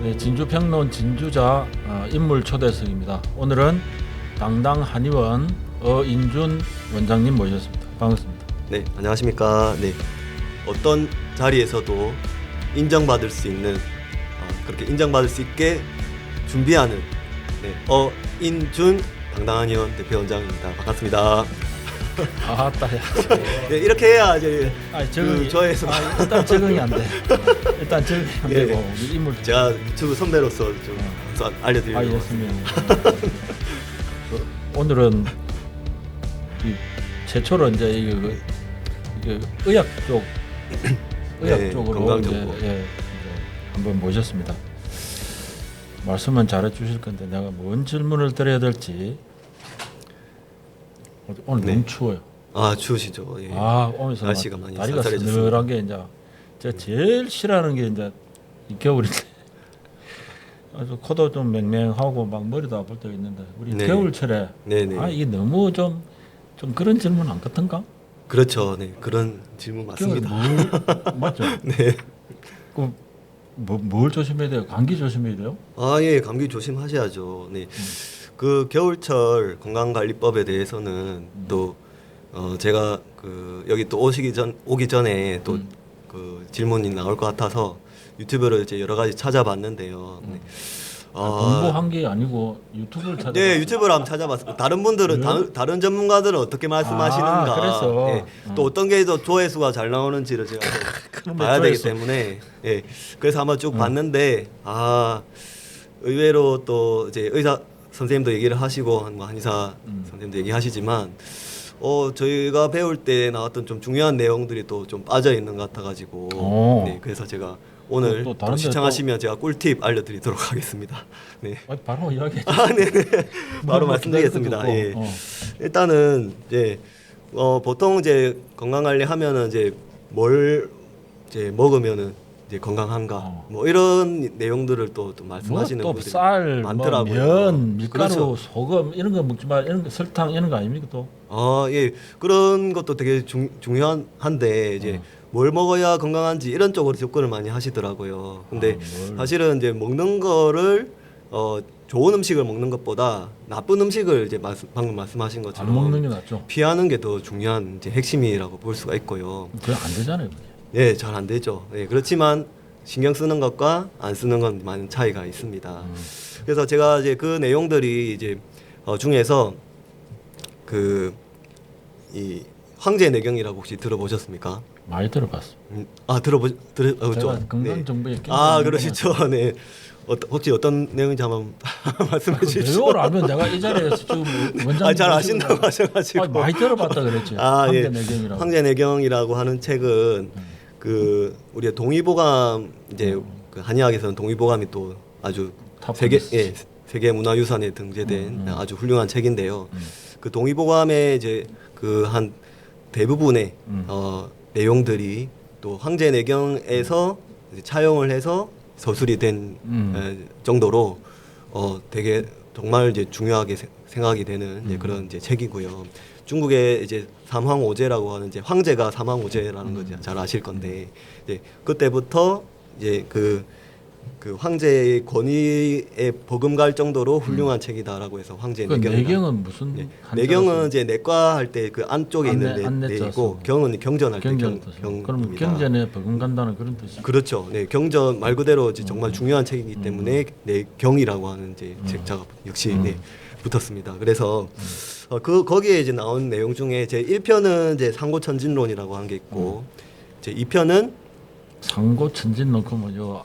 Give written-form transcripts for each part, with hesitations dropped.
네, 진주평론 진주자 인물 초대석입니다. 오늘은 당당 한의원 어인준 원장님 모셨습니다. 반갑습니다. 네, 안녕하십니까. 네, 어떤 자리에서도 인정받을 수 있는 그렇게 인정받을 수 있게 준비하는 어인준 당당 한의원 대표원장입니다. 반갑습니다. 아따야. 네, 이렇게 해야 이제 적응이 저에서 일단 적응이 안 돼. 일단 적응이 안 예, 되고 인물 제가 유튜브 선배로서 좀 알려드리려고. 알겠습니다. 오늘은 최초로 이제 이게 의학 쪽 네, 쪽으로 건강 이제, 정보. 이제 한번 모셨습니다. 말씀은 잘해 주실 건데 내가 뭔 질문을 드려야 될지. 오늘 네. 너무 추워요. 아, 추우시죠. 예. 오면서 날씨가 많이 다리가 쌀쌀해졌습니다. 서늘한 게 이제 제가 제일 싫어하는 게 이제 이 겨울인데 아주 코도 좀 맹맹하고 막 머리도 아플 때가 있는데 우리 네. 겨울철에 네네. 이게 너무 좀 그런 질문 안 같은가? 그렇죠. 네, 그런 질문 맞습니다. 맞죠? 네. 뭘 조심해야 돼요? 감기 조심해야 돼요? 예, 감기 조심하셔야죠. 네. 그 겨울철 건강관리법에 대해서는 또 제가 여기 또 오기 전에 또 그 질문이 나올 것 같아서 유튜브를 이제 여러 가지 찾아봤는데요. 네. 공부한 게 아니고 유튜브를 찾아. 네, 유튜브를 한번 찾아봤습니다. 다른 분들은 다른 전문가들은 어떻게 말씀하시는가, 그래서 예, 또 어떤 게 더 조회수가 잘 나오는지를 제가 또 봐야 되기 때문에, 예, 그래서 한번 쭉 봤는데 의외로 또 이제 의사 선생님도 얘기를 하시고 뭐 한의사 선생님도 얘기하시지만 저희가 배울 때 나왔던 좀 중요한 내용들이 또 좀 빠져 있는 것 같아가지고 네, 그래서 제가 오늘 또 또 다른 데 시청하시면 제가 꿀팁 알려드리도록 하겠습니다. 네. 바로 이야기해. 네네. 바로 말씀드리겠습니다. 예. 일단은 이제 보통 이제 건강 관리 하면은 이제 뭘 이제 먹으면은 이제 건강한가 뭐 이런 내용들을 또 말씀하시는 분들이 쌀, 많더라고요. 면, 밀가루, 그렇죠. 소금 이런 거 먹지 마. 이런 거 설탕 이런 거 아닙니까 또? 예. 그런 것도 되게 중요한데 이제 뭘 먹어야 건강한지 이런 쪽으로 접근을 많이 하시더라고요. 근데 사실은 이제 먹는 거를 좋은 음식을 먹는 것보다 나쁜 음식을 이제 방금 말씀하신 안 것처럼 먹는 게 낫죠. 피하는 게 더 중요한 이제 핵심이라고 볼 수가 있고요. 그게 안 되잖아요. 그게. 예, 잘 안 되죠. 예, 그렇지만 신경 쓰는 것과 안 쓰는 건 많은 차이가 있습니다. 그래서 제가 이제 그 내용들이 이제 중에서 이 황제내경이라고 혹시 들어보셨습니까? 많이 들어봤어. 들어보죠. 건강 정보에 그러시죠. 네. 혹시 어떤 내용인지 한번 말씀해 주시죠. 내용을 알면 내가 이 자리에서 지금 원장님 잘 아신다고 하셔가지고. 많이 들어봤다 그랬지. 예. 황제내경이라고. 황제내경이라고 하는 책은 우리가 동의보감 이제 그 한의학에서는 동의보감이 또 아주 세계 문화유산에 등재된 아주 훌륭한 책인데요. 그 동의보감에 이제 그 한 대부분의 내용들이 또 황제내경에서 이제 차용을 해서 서술이 된 정도로 되게 정말 이제 중요하게 생각이 되는 이제 그런 이제 책이고요. 중국의 이제 삼황오제라고 하는 이제 황제가 삼황오제라는 거 잘 아실 건데 이제 그때부터 이제 그 황제의 권위에 버금갈 정도로 훌륭한 책이다라고 해서 황제내경. 내경은 무슨? 네. 내경은 이제 내과 할 때 그 안쪽에 있는 내이고 경은 경전할 때 그럼 경전에 버금간다는 그런 뜻이. 그렇죠. 네, 경전 말 그대로 이제 정말 중요한 책이기 때문에 내경이라고 하는 이제 책자가 역시 붙었습니다. 그래서 거기에 이제 나온 내용 중에 제 1편은 이제 상고천진론이라고 한 게 있고 제 2편은 상고천진론 그뭐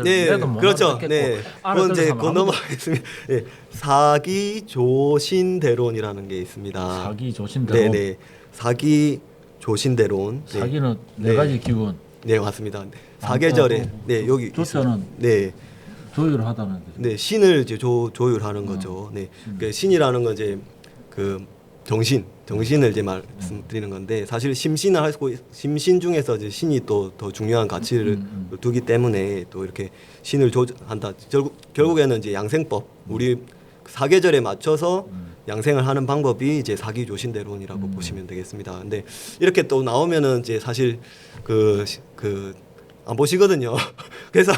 네, 그렇죠. 네, 그건 이제 넘어가겠습니다. 네, 사기조신대론이라는 게 있습니다. 사기조신대론. 네, 사기조신대론. 네. 사기는 네 가지 기운. 네, 맞습니다. 사계절에 여기 조자는 조율하다는. 네, 신을 이제 조율하는 거죠. 네, 그 신이라는 건 이제 그 정신을 이제 말씀드리는 건데 사실 심신을 하고 심신 중에서 이제 신이 또 더 중요한 가치를 두기 때문에 또 이렇게 신을 조절한다. 결국에는 이제 양생법 우리 사계절에 맞춰서 양생을 하는 방법이 이제 사기조신대론이라고 보시면 되겠습니다. 근데 이렇게 또 나오면은 이제 사실 안 보시거든요. 그래서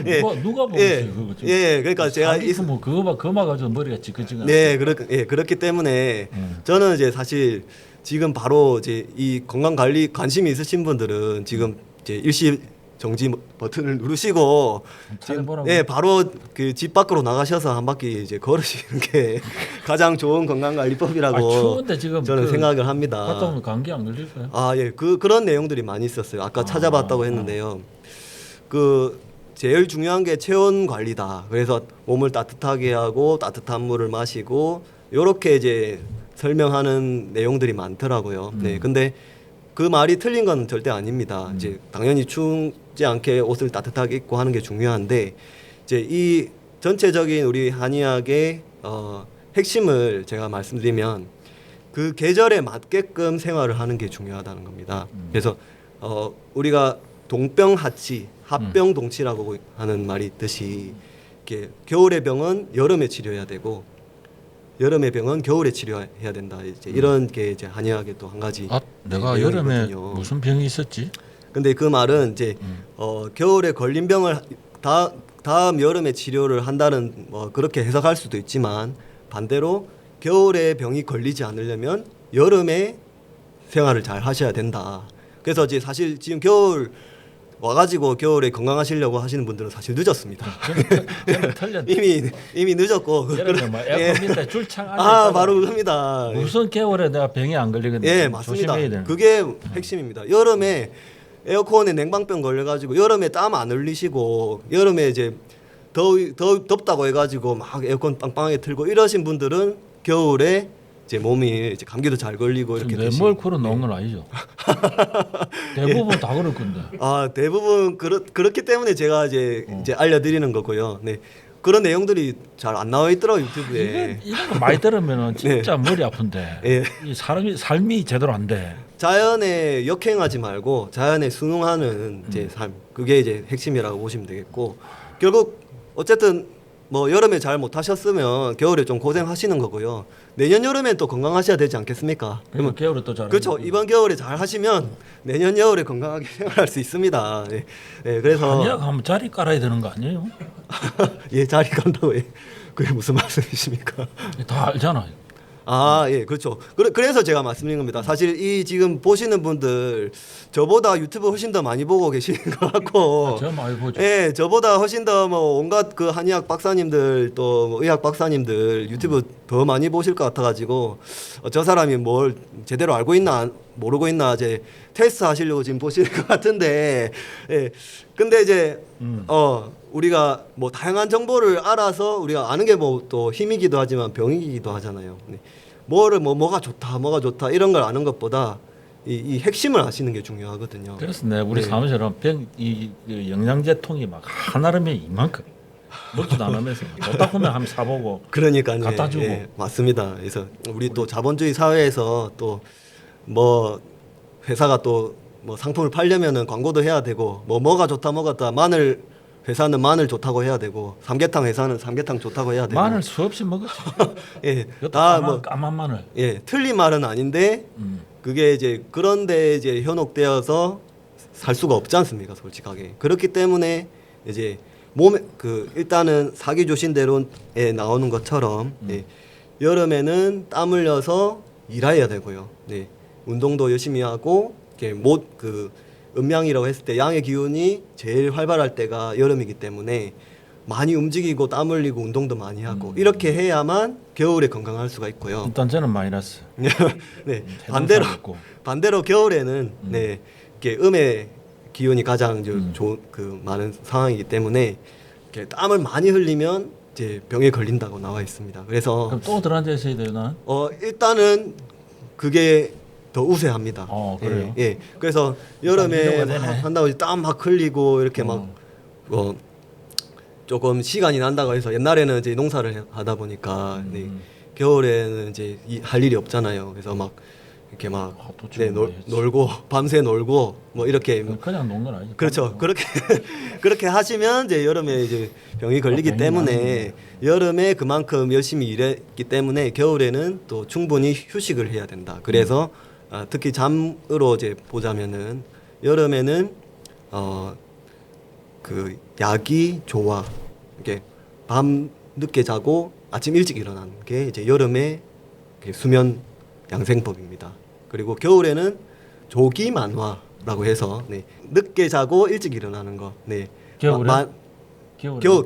예, 누가 보겠어요 예, 그거 지금. 예, 그러니까 제가 뭐 그거 가지고 머리가 지끈지끈. 네, 그렇기 때문에 저는 이제 사실 지금 바로 이제 이 건강 관리 관심이 있으신 분들은 지금 이제 일시 정지 버튼을 누르시고 지금 잘해보라고. 예, 바로 그 집 밖으로 나가셔서 한 바퀴 이제 걸으시는 게 가장 좋은 건강 관리법이라고 추운데 지금 저는 생각을 합니다. 갔다 오면 감기 안 걸릴까요? 아, 예. 그런 내용들이 많이 있었어요. 아까 찾아봤다고 했는데요. 그 제일 중요한 게 체온 관리다. 그래서 몸을 따뜻하게 하고 따뜻한 물을 마시고 요렇게 이제 설명하는 내용들이 많더라고요. 네. 근데 그 말이 틀린 건 절대 아닙니다. 이제 당연히 춥지 않게 옷을 따뜻하게 입고 하는 게 중요한데 이제 이 전체적인 우리 한의학의 핵심을 제가 말씀드리면 그 계절에 맞게끔 생활을 하는 게 중요하다는 겁니다. 그래서 우리가 동병하치, 합병동치라고 하는 말이 있듯이 이렇게 겨울의 병은 여름에 치료해야 되고 여름의 병은 겨울에 치료해야 된다. 이제 이런 게 이제 한의학의 또 한 가지. 내가 여름에 무슨 병이 있었지? 근데 그 말은 이제 겨울에 걸린 병을 다음 여름에 치료를 한다는 뭐 그렇게 해석할 수도 있지만 반대로 겨울에 병이 걸리지 않으려면 여름에 생활을 잘 하셔야 된다. 그래서 이제 사실 지금 겨울 와가지고 겨울에 건강하시려고 하시는 분들은 사실 늦었습니다. 이미 늦었고. 여름에 뭐 에어컨 밑에 줄창 안에 바로 그겁니다. 무슨 겨울에 내가 병이 안 걸리겠는데 예, 맞습니다. 조심해야 되는. 그게 핵심입니다. 여름에 에어컨에 냉방병 걸려가지고 여름에 땀 안 흘리시고 여름에 이제 덥다고 해가지고 막 에어컨 빵빵하게 틀고 이러신 분들은 겨울에 이제 몸이 이제 감기도 잘 걸리고 이렇게 내뭘 걸어 놓은 건 아니죠. 대부분 다 그럴 건데. 대부분 그렇기 때문에 제가 이제 알려드리는 거고요. 네. 그런 내용들이 잘 안 나와 있더라고요, 유튜브에. 이런 거 많이 들으면은 진짜 머리 아픈데. 예. 이 사람이 삶이 제대로 안 돼. 자연에 역행하지 말고 자연에 순응하는 이제 삶. 그게 이제 핵심이라고 보시면 되겠고. 결국 어쨌든 뭐 여름에 잘 못하셨으면 겨울에 좀 고생하시는 거고요. 내년 여름엔 또 건강하셔야 되지 않겠습니까? 그러면 겨울에 또 잘. 그렇죠. 이번 겨울에 잘 하시면 내년 겨울에 건강하게 생활할 수 있습니다. 네. 네, 그래서 한의학 하면 자리 깔아야 되는 거 아니에요? 예, 자리 간다고 그게 무슨 말씀이십니까? 다 알잖아요. 예, 그렇죠. 그래서 제가 말씀드린 겁니다. 사실 이 지금 보시는 분들 저보다 유튜브 훨씬 더 많이 보고 계시는 것 같고, 저 많이 보죠. 예, 저보다 훨씬 더 뭐 온갖 그 한의학 박사님들 또뭐 의학 박사님들 유튜브 더 많이 보실 것 같아가지고 저 사람이 뭘 제대로 알고 있나 모르고 있나 이제 테스트 하시려고 지금 보시는 것 같은데, 예, 근데 이제 우리가 뭐 다양한 정보를 알아서 우리가 아는 게 뭐 또 힘이기도 하지만 병이기도 하잖아요. 네. 뭐가 좋다 이런 걸 아는 것보다 이 핵심을 아시는 게 중요하거든요. 그래서 우리 사무실은 이 영양제 통이 막 하나름에 이만큼 먹지도 않으면서 좋다 보면 한번 사보고 그러니까 갖다 주고. 맞습니다. 그래서 우리 또 자본주의 사회에서 또 뭐 회사가 또 뭐 상품을 팔려면은 광고도 해야 되고 뭐가 좋다 마늘 회사는 마늘 좋다고 해야 되고 삼계탕 회사는 삼계탕 좋다고 해야 되고 마늘 수없이 먹었지. 예, 다 까만 마늘. 예, 틀린 말은 아닌데 그게 이제 그런데 이제 현혹되어서 살 수가 없지 않습니까, 솔직하게. 그렇기 때문에 이제 몸에 일단은 사기조신대로에 나오는 것처럼 여름에는 땀 흘려서 일해야 되고요. 네, 운동도 열심히 하고 이렇게 음양이라고 했을 때 양의 기운이 제일 활발할 때가 여름이기 때문에 많이 움직이고 땀 흘리고 운동도 많이 하고 이렇게 해야만 겨울에 건강할 수가 있고요. 일단 저는 마이너스. 네, 반대로 겨울에는 이렇게 음의 기운이 가장 좋은 많은 상황이기 때문에 이렇게 땀을 많이 흘리면 이제 병에 걸린다고 나와 있습니다. 그래서 그럼 또 들어앉아 있어야 되나? 일단은 그게 더 우세합니다. 그래요? 예. 그래서 여름에 막 한다고 땀 막 흘리고 이렇게 막 조금 시간이 난다고 해서 옛날에는 이제 농사를 하다 보니까 겨울에는 이제 할 일이 없잖아요. 그래서 막 이렇게 막 놀고 밤새 놀고 뭐 이렇게 그냥 논 건 아니죠. 그렇죠. 그렇게 하시면 이제 여름에 이제 병이 걸리기 때문에 여름에 그만큼 열심히 일했기 때문에 겨울에는 또 충분히 휴식을 해야 된다. 그래서 특히 잠으로 이제 보자면은 여름에는 그 약이 좋아. 이게 밤 늦게 자고 아침 일찍 일어나는 게 이제 여름의 수면 양생법입니다. 그리고 겨울에는 조기 만화라고 해서 네. 늦게 자고 일찍 일어나는 거. 네. 겨울에?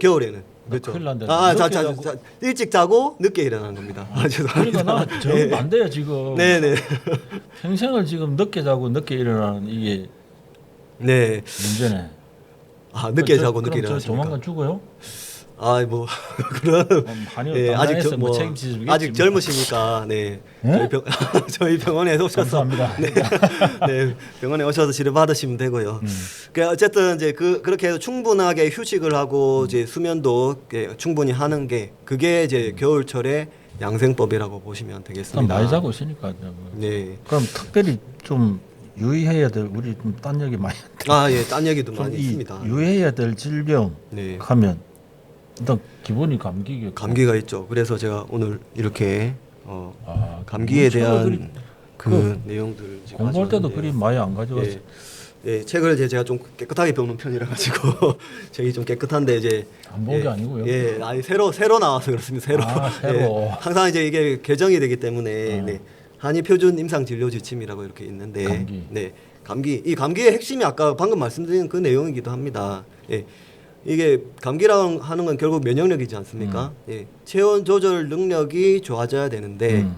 겨울에는 그렇죠. 큰일 난다. 일찍 자고 늦게 일어나는 겁니다. 그러니까 나 정 반대야 지금. 네네. 평생을 지금 늦게 자고 늦게 일어나는 이게 네. 문제네. 아 늦게 자고 늦게 그럼 저 일어나십니까? 조만간 죽어요? 아 뭐 그런 한이 예, 아직 뭐 책임지겠지. 아직 젊으시니까 네 예? 저희 병원에 오셔서 감사합니다. 네 병원에 오셔서 치료 받으시면 되고요. 그 어쨌든 이제 그렇게 해서 충분하게 휴식을 하고 이제 수면도 충분히 하는 게 그게 이제 겨울철의 양생법이라고 보시면 되겠습니다. 많이 자고 있으니까. 네. 그럼 특별히 좀 유의해야 될 우리 좀 딴 얘기 많이 한데. 아 예, 딴 얘기도 좀 많이 있습니다. 유의해야 될 질병 네. 하면 일단 기본이 감기겠고. 감기가 있죠. 그래서 제가 오늘 이렇게 감기에 대한 그 내용들을 지금 공부할 때도 가져왔는데요. 그리 많이 안 가져왔어요. 예, 예, 책을 이제 제가 좀 깨끗하게 배우는 편이라 가지고 책이 좀 깨끗한데 이제 안 본 게 아니고요. 예, 아니 새로 나와서 그렇습니다. 새로. 새로. 예, 항상 이제 이게 개정이 되기 때문에 네. 한의 표준 임상 진료 지침이라고 이렇게 있는데 감기. 네. 이 감기의 핵심이 아까 방금 말씀드린 그 내용이기도 합니다. 예. 이게 감기라고 하는 건 결국 면역력이지 않습니까? 예. 체온 조절 능력이 좋아져야 되는데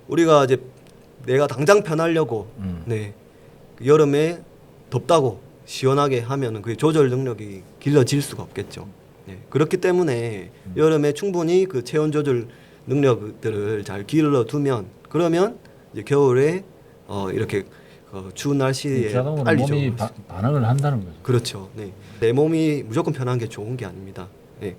우리가 이제 내가 당장 편하려고 네. 여름에 덥다고 시원하게 하면은 그 조절 능력이 길러질 수가 없겠죠. 네. 그렇기 때문에 여름에 충분히 그 체온 조절 능력들을 잘 길러두면 그러면 이제 겨울에 이렇게 추운 날씨에 자동으로 빨리 몸이 반응을 한다는 거죠. 그렇죠. 네. 내 몸이 무조건 편한 게 좋은 게 아닙니다. 네.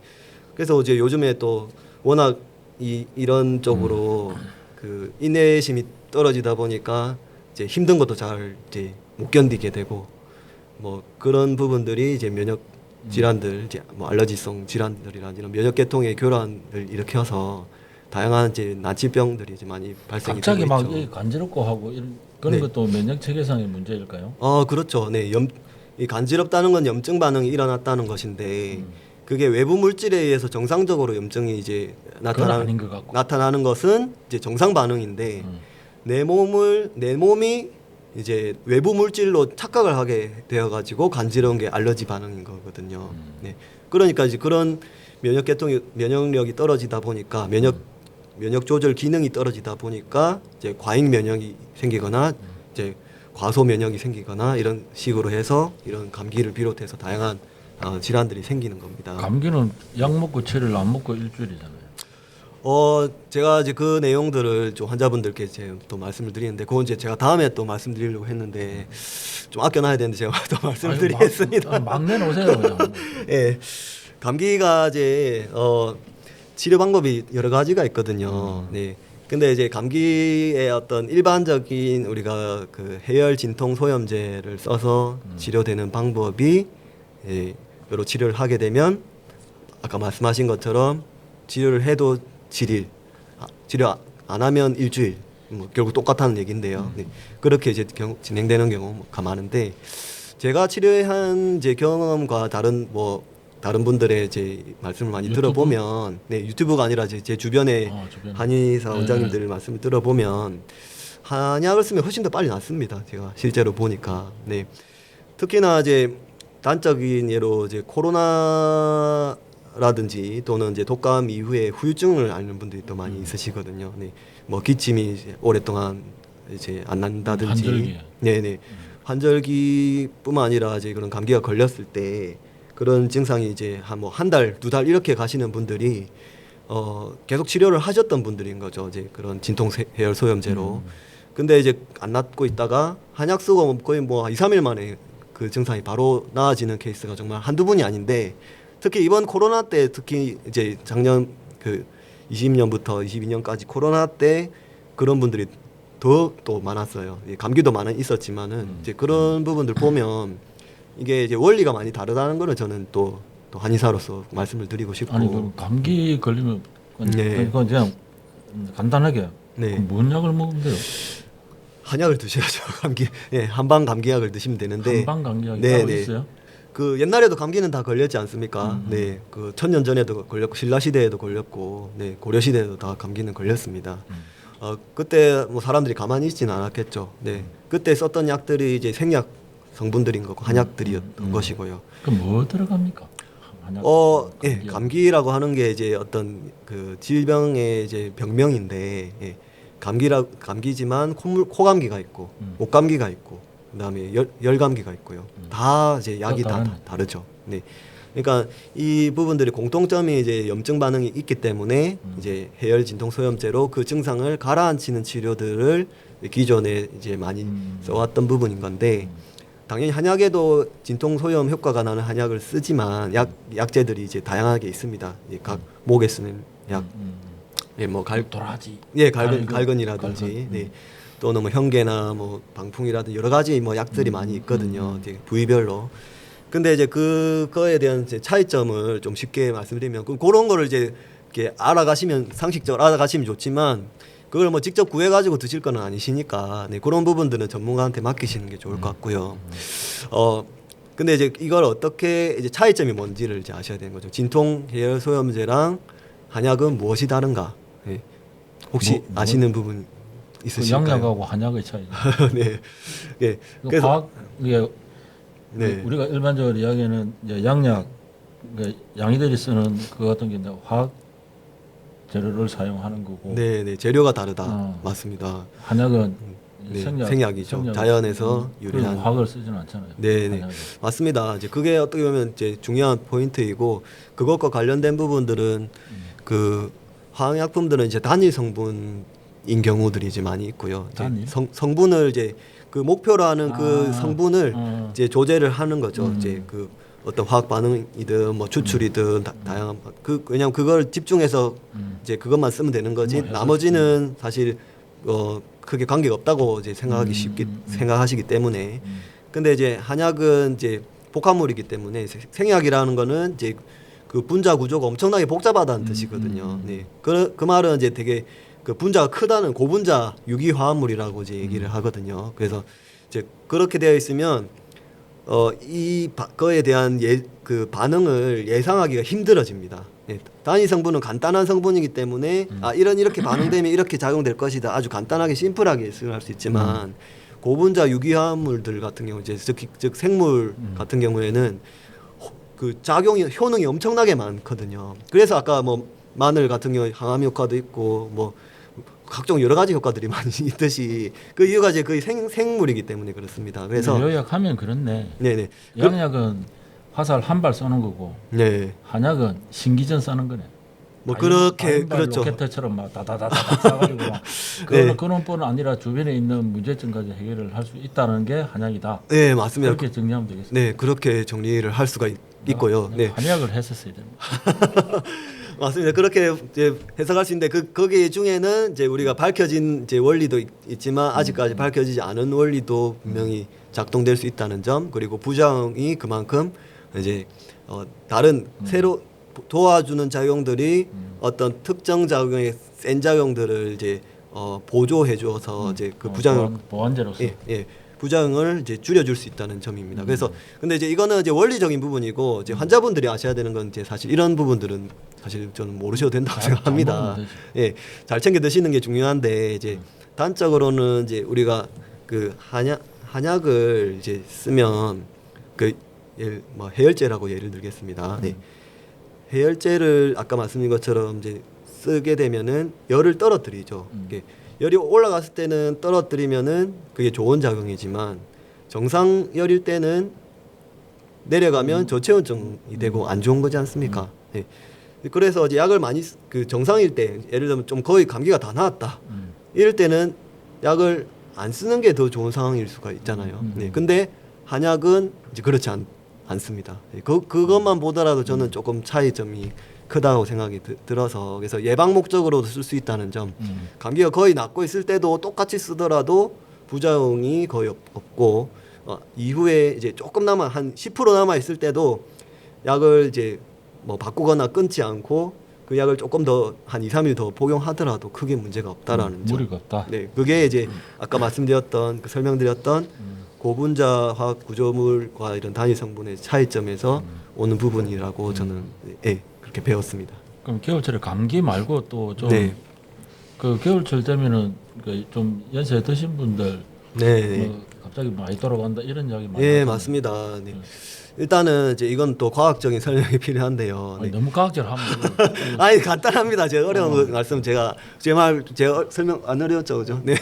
그래서 이제 요즘에 또 워낙 이런 쪽으로 그 인내심이 떨어지다 보니까 이제 힘든 것도 잘 이제 못 견디게 되고 뭐 그런 부분들이 이제 면역 질환들 이제 뭐 알러지성 질환들이나 이런 면역 계통의 교란을 일으켜서 다양한 이제 난치병들이 이제 많이 발생이 되고 갑자기 막 있죠. 간지럽고 하고 그런 네. 것도 면역 체계상의 문제일까요? 그렇죠. 네. 이 간지럽다는 건 염증 반응이 일어났다는 것인데 그게 외부 물질에 의해서 정상적으로 염증이 이제 그건 아닌 것 같고. 나타나는 것은 이제 정상 반응인데 내 몸이 이제 외부 물질로 착각을 하게 되어 가지고 간지러운 게 알러지 반응인 거거든요. 네. 그러니까 이제 그런 면역력이 떨어지다 보니까 면역 조절 기능이 떨어지다 보니까 이제 과잉 면역이 생기거나 이제 과소 면역이 생기거나 이런 식으로 해서 이런 감기를 비롯해서 다양한 질환들이 생기는 겁니다. 감기는 약 먹고 7일 안 먹고 일주일이잖아요. 제가 이제 그 내용들을 좀 환자분들께 제가 또 말씀을 드리는데 그건 이제 제가 다음에 또 말씀드리려고 했는데 좀 아껴놔야 되는데 제가 또 말씀을 드리겠습니다. 막 내놓으세요 그냥. 예, 감기가 이제 치료 방법이 여러 가지가 있거든요. 네. 근데 이제 감기의 어떤 일반적인 우리가 그 해열 진통 소염제를 써서 치료되는 방법이 여러 치료를 하게 되면 아까 말씀하신 것처럼 치료를 해도 7일, 치료 안 하면 일주일, 뭐 결국 똑같다는 얘기인데요. 네. 그렇게 이제 진행되는 경우가 많은데 제가 치료한 이제 경험과 다른 분들의 제 말씀을 많이 유튜브? 들어보면 네, 유튜브가 아니라 제 주변에 주변에. 한의사 원장님들 말씀을 들어보면 한약을 쓰면 훨씬 더 빨리 낫습니다. 제가 실제로 보니까 네. 특히나 이제 단적인 예로 이제 코로나라든지 또는 이제 독감 이후에 후유증을 앓는 분들이 또 많이 있으시거든요. 네. 뭐 기침이 이제 오랫동안 이제 안 난다든지 환절기. 네네 환절기뿐만 아니라 이제 그런 감기가 걸렸을 때 그런 증상이 이제 한 달, 2달 이렇게 가시는 분들이 계속 치료를 하셨던 분들인 거죠. 이제 그런 진통 해열 소염제로. 근데 이제 안 낫고 있다가 한약 쓰고 거의 뭐 2, 3일 만에 그 증상이 바로 나아지는 케이스가 정말 한두 분이 아닌데 특히 이번 코로나 때 특히 이제 작년 그 20년부터 22년까지 코로나 때 그런 분들이 더 또 많았어요. 감기도 많이 있었지만은 이제 그런 부분들 보면 이게 이제 원리가 많이 다르다는 거는 저는 또 한의사로서 말씀을 드리고 싶고. 아니 그 감기 걸리면 네. 그건 그냥 간단하게 네. 뭔 약을 먹으면 돼요? 한약을 드셔야죠. 감기 한방 감기약을 드시면 되는데 한방 감기약이 네, 따로 네. 있어요? 그 옛날에도 감기는 다 걸렸지 않습니까? 네, 그 1000년 전에도 걸렸고 신라 시대에도 걸렸고, 네, 고려 시대에도 다 감기는 걸렸습니다. 그때 뭐 사람들이 가만히 있지는 않았겠죠. 네, 그때 썼던 약들이 이제 생약 성분들인 거고 한약들이었던 것이고요. 그럼 뭐 들어갑니까? 한약 예, 감기라고 하는 게 이제 어떤 그 질병의 이제 병명인데, 예, 감기지만 코감기가 있고, 목감기가 있고, 그다음에 열감기가 있고요. 다 이제 약이 다 다르죠. 네. 그러니까 이 부분들이 공통점이 이제 염증 반응이 있기 때문에 이제 해열 진통 소염제로 그 증상을 가라앉히는 치료들을 기존에 이제 많이 써왔던 부분인 건데, 당연히 한약에도 진통 소염 효과가 나는 한약을 쓰지만 약재들이 이제 다양하게 있습니다. 각 목에 쓰는 약, 예, 뭐 도라지, 예, 갈근이라든지, 네, 또는 뭐 현계나 뭐 방풍이라든지 여러 가지 뭐 약들이 많이 있거든요. 이제 부위별로. 근데 이제 그거에 대한 이제 차이점을 좀 쉽게 말씀드리면, 그런 거를 이제 이렇게 알아가시면 상식적으로 알아가시면 좋지만, 그걸 뭐 직접 구해가지고 드실 건 아니시니까, 네, 그런 부분들은 전문가한테 맡기시는 게 좋을 것 같고요. 근데 이제 이걸 어떻게 이제 차이점이 뭔지를 이제 아셔야 되는 거죠. 진통 해열 소염제랑 한약은 무엇이 다른가? 네. 혹시 아시는 부분 그 있으실까요? 양약하고 한약의 차이. 네. 예. 그래서 과학 이게 네. 우리가 일반적으로 이야기하는 이제 양약, 그러니까 양이들이 쓰는 그 같은 게 이제 화학 재료를 사용하는 거고, 네, 네. 재료가 다르다. 맞습니다. 한약은 네, 생약, 생약이죠. 자연에서 유래한. 화학을 쓰지는 않잖아요. 네, 네. 맞습니다. 이제 그게 어떻게 보면 이제 중요한 포인트이고, 그것과 관련된 부분들은 그 화학약품들은 이제 단일 성분인 경우들이 이제 많이 있고요. 이제 단일? 성분을 이제 그 목표로 하는 그 성분을 이제 조제를 하는 거죠. 이제 그 어떤 화학 반응이든 뭐 추출이든 다양한 왜냐면 그걸 집중해서 이제 그것만 쓰면 되는 거지, 나머지는 사실 크게 관계가 없다고 이제 생각하시기 때문에. 근데 이제 한약은 이제 복합물이기 때문에 생약이라는 거는 이제 그 분자 구조가 엄청나게 복잡하다는 뜻이거든요. 네. 그 말은 이제 되게 그 분자가 크다는 고분자 유기화합물이라고 이제 얘기를 하거든요. 그래서 이제 그렇게 되어 있으면 거에 대한 그 반응을 예상하기가 힘들어집니다. 예, 단위 성분은 간단한 성분이기 때문에 이렇게 반응되면 이렇게 작용될 것이다. 아주 간단하게 심플하게 예측할 수 있지만 고분자 유기화합물들 같은 경우, 이제 즉 생물 같은 경우에는 그 효능이 엄청나게 많거든요. 그래서 아까 뭐 마늘 같은 경우 항암 효과도 있고 뭐 각종 여러 가지 효과들이 많이 있듯이, 그 이유가 이제 거의 생물이기 때문에 그렇습니다. 그래서 요약하면 그렇네. 네네. 양약은 화살 한 발 쏘는 거고, 네. 한약은 신기전 쏘는 거네. 뭐 그렇게 다인발 그렇죠. 로켓처럼 막 다다다다 쏴가지고 막 네. 그런뿐 아니라 주변에 있는 문제점까지 해결을 할 수 있다는 게 한약이다. 네, 맞습니다. 그렇게 정리하면 되겠습니다. 네, 그렇게 정리를 할 수가 있고요. 네. 한약을 했었어야 됩니다. 맞습니다. 그렇게 이제 해석할 수 있는데 거기 중에는 이제 우리가 밝혀진 이제 원리도 있지만 아직까지 밝혀지지 않은 원리도 분명히 작동될 수 있다는 점, 그리고 부작용이 그만큼 이제 다른 새로 도와주는 작용들이 어떤 특정 작용의 센 작용들을 이제 보조해 줘서 이제 그 부작용 보완제로서 예, 부작용을 이제 줄여줄 수 있다는 점입니다. 그래서 근데 이제 이거는 이제 원리적인 부분이고, 이제 환자분들이 아셔야 되는 건 이제 사실 이런 부분들은 사실 저는 모르셔도 된다고 생각합니다. 예, 잘 챙겨 드시는 게 중요한데, 이제 단적으로는 이제 우리가 그 한약을 이제 쓰면 뭐 해열제라고 예를 들겠습니다. 네. 해열제를 아까 말씀드린 것처럼 이제 쓰게 되면은 열을 떨어뜨리죠. 열이 올라갔을 때는 떨어뜨리면은 그게 좋은 작용이지만, 정상 열일 때는 내려가면 저체온증이 되고 안 좋은 거지 않습니까? 네. 그래서 이제 약을 많이 그 정상일 때, 예를 들면 좀 거의 감기가 다 나았다, 이럴 때는 약을 안 쓰는 게 더 좋은 상황일 수가 있잖아요. 네. 근데 한약은 이제 그렇지 않습니다. 그것만 보더라도 저는 조금 차이점이 크다고 생각이 들어서, 그래서 예방 목적으로도 쓸 수 있다는 점, 감기가 거의 낫고 있을 때도 똑같이 쓰더라도 부작용이 거의 없고, 이후에 이제 조금 한 10% 남아 있을 때도 약을 이제 뭐 바꾸거나 끊지 않고 그 약을 조금 더 한 2, 3일 더 복용하더라도 크게 문제가 없다라는 점. 무리가 없다. 네, 그게 이제 아까 말씀드렸던 설명드렸던 고분자 화학 구조물과 이런 단위 성분의 차이점에서 오는 부분이라고 저는 예, 그렇게 배웠습니다. 그럼 겨울철에 감기 말고 또 좀 네. 그 겨울철 되면은 그좀 연세 드신 분들 네. 뭐 갑자기 많이 돌아간다 이런 이야기 많이 예, 하잖아요. 맞습니다. 네. 일단은 이제 이건 또 과학적인 설명이 필요한데요. 아니, 네. 너무 과학적으로 하면 아니 간단합니다. 제가 어려운 말씀 제가 제가 설명 안 어려웠죠, 그죠? 네,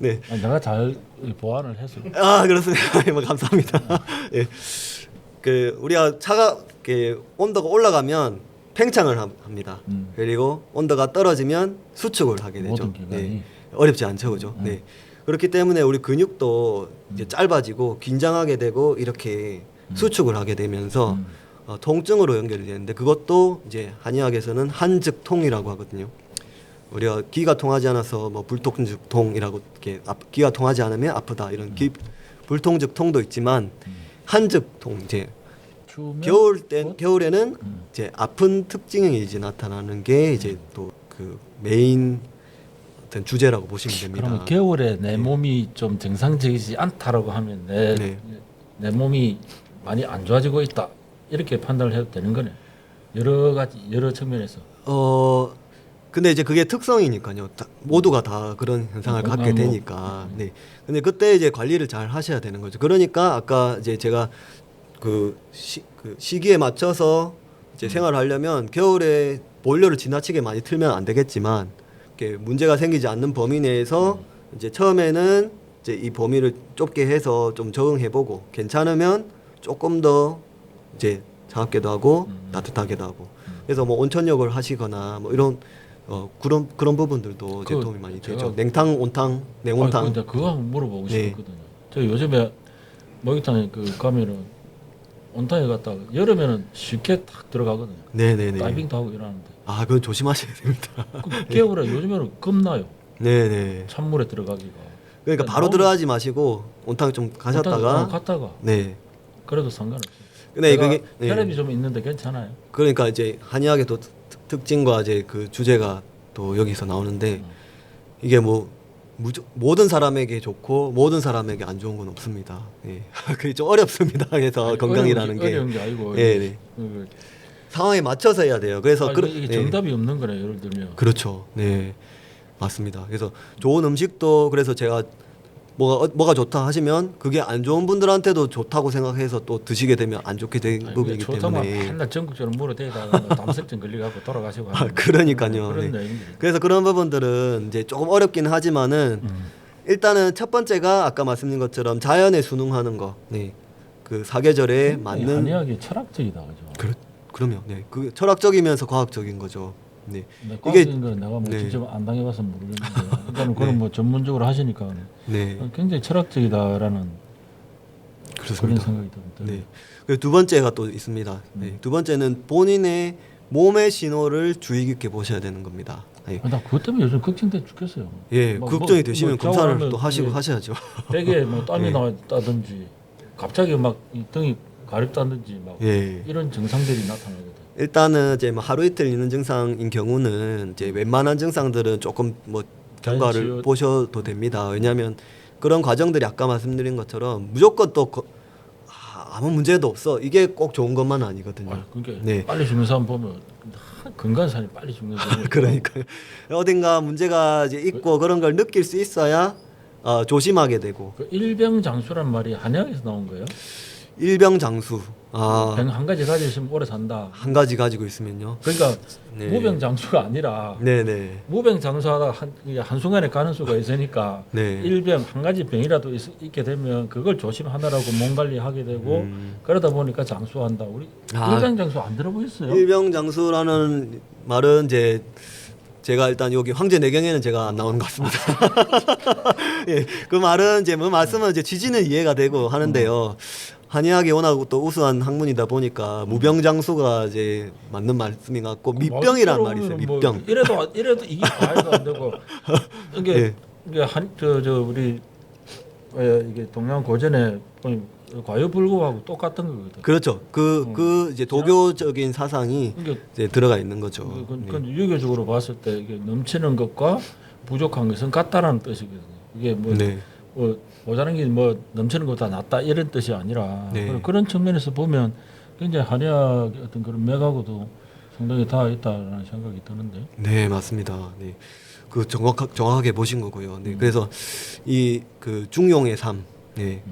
네. 아니, 내가 잘 보완을 해서 아 그렇습니다. 뭐 감사합니다. 예, 그 우리가 온도가 올라가면 팽창을 합니다. 그리고 온도가 떨어지면 수축을 하게 되죠. 모든 기관이. 네. 어렵지 않죠, 그죠? 네. 그렇기 때문에 우리 근육도 이제 짧아지고 긴장하게 되고 이렇게 수축을 하게 되면서 통증으로 연결이 되는데 그것도 이제 한의학에서는 한즉통이라고 하거든요. 우리가 기가 통하지 않아서 뭐 불통즉통이라고 이렇게 기가 통하지 않으면 아프다 이런 불통즉통도 있지만 한즉통 이제 추우면 겨울에는 이제 아픈 특징이 이제 나타나는 게 이제 또 그 메인 어떤 주제라고 보시면 됩니다. 그러면 겨울에 내 몸이 좀 정상적이지 않다라고 하면 내 몸이 많이 안 좋아지고 있다 이렇게 판단을 해도 되는 거네. 여러 측면에서. 근데 이제 그게 특성이니까요. 모두가 다 그런 현상을 갖게 되니까. 네. 근데 그때 이제 관리를 잘 하셔야 되는 거죠. 그러니까 아까 이제 제가 그 시기에 맞춰서 이제 생활을 하려면 겨울에 보일러를 지나치게 많이 틀면 안 되겠지만 이렇게 문제가 생기지 않는 범위 내에서 이제 처음에는 이제 이 범위를 좁게 해서 좀 적응해보고 괜찮으면 조금 더 이제 차갑게도 하고 따뜻하게도 하고 그래서 뭐 온천욕을 하시거나 뭐 이런 그런 부분들도 이제 도움이 많이 되죠. 냉탕, 온탕, 냉온탕. 근데 그거 한번 물어보고 네. 싶었거든요. 저 요즘에 목욕탕에 가면은 온탕에 갔다가 여름에는 쉽게 탁 들어가거든요. 네네네. 다이빙도 하고 이러는데 아, 그건 조심하셔야 됩니다. 겨울에 요즘에는 겁나요. 네네. 찬물에 들어가기가. 그러니까 바로 들어가지 마시고 온탕 좀 가셨다가 갔다가 네. 그래도 상관없어요. 근데 그게 혈압이 좀 있는데 괜찮아요. 그러니까 이제 한의학의 또 특징과 이제 그 주제가 또 여기서 나오는데 이게 뭐 모든 사람에게 좋고 모든 사람에게 안 좋은 건 없습니다. 예. 그게 좀 어렵습니다. 그래서 아니, 건강이라는 게 어려운 게 아니고 예, 네. 상황에 상황에 맞춰서 해야 돼요. 그래서 이게 정답이 없는 거네. 예를 들면 그렇죠. 네. 맞습니다. 그래서 좋은 음식도 그래서 제가 뭐가 좋다 하시면 그게 안 좋은 분들한테도 좋다고 생각해서 또 드시게 되면 안 좋게 된 부분이기 좋다만 때문에 맨날 전국적으로 물어대다가 담석증 걸려갖고 돌아가시고 하는 그러니까요. 그런 네. 내용들이. 그래서 그런 부분들은 이제 조금 어렵긴 하지만은 일단은 첫 번째가 아까 말씀드린 것처럼 자연에 순응하는 거. 네. 그 사계절에 맞는 한의학이 철학적이다, 그죠? 그럼요. 네. 그 철학적이면서 과학적인 거죠. 네. 과학적인 거는 내가 뭐 네. 직접 안 당해봐서 모르겠는데, 그러니까 그런 뭐 전문적으로 하시니까 네. 굉장히 철학적이다라는 그런 그렇습니다. 생각이 들어요. 네. 그리고 두 번째가 또 있습니다. 네. 두 번째는 본인의 몸의 신호를 주의 깊게 보셔야 되는 겁니다. 네. 나 그것 때문에 요즘 걱정돼 죽겠어요. 예, 뭐, 걱정이 되시면 검사를 자고하면 또 하시고 예, 하셔야죠. 되게 뭐 땀이 네. 나왔다든지 갑자기 막 이 등이 가렵다든지 막 예. 이런 증상들이 나타나거든. 일단은 이제 뭐 하루 이틀 있는 증상인 경우는 이제 웬만한 증상들은 조금 뭐 경과를 자연치유. 보셔도 됩니다. 왜냐하면 그런 과정들이 아까 말씀드린 것처럼 무조건 또 아무 문제도 없어 이게 꼭 좋은 것만 아니거든요. 그러니까 네. 빨리 죽는 사람 보면 건강한 사람이 빨리 죽는 사람이 그러니까요. 어딘가 문제가 이제 있고 그런 걸 느낄 수 있어야 조심하게 되고 그 일병장수란 말이 한의학에서 나온 거예요? 일병장수 병 한 가지 가지고 있으면 오래 산다. 한 가지 가지고 있으면요. 그러니까 네. 무병장수가 아니라 네네. 무병장수하다 한순간에 가는 수가 있으니까 네. 일병 한 가지 병이라도 있게 되면 그걸 조심하느라고 몸 관리하게 되고 그러다 보니까 장수한다. 우리 일병장수 안 들어보셨어요? 일병장수라는 말은 이제 제가 일단 여기 황제내경에는 제가 안 나오는 것 같습니다. 예, 그 말은 이제 뭐 말씀은 이제 취지는 이해가 되고 하는데요. 한의학이 워낙 또 우수한 학문이다 보니까 무병장수가 이제 맞는 말씀인 것 같고 밑병이란 말이 있어요. 밑병. 뭐 이래도 이게 말도 안 되고 이게 예. 이게 한저 우리 이게 동양 고전에 보면 과유불급하고 똑같은 거거든. 그렇죠. 그 이제 도교적인 사상이 그러니까 이제 들어가 있는 거죠. 그 유교적으로 봤을 때 이게 넘치는 것과 부족한 것은 같다라는 뜻이거든요. 이게 뭐 네. 모자란 게 뭐 넘치는 것보다 낫다 이런 뜻이 아니라 네. 그런 측면에서 보면 굉장히 한의학의 어떤 그런 맥하고도 상당히 닿아 있다라는 생각이 드는데. 네, 맞습니다. 네. 그 정확하게 보신 거고요. 네. 그래서 이 그 중용의 삶, 네.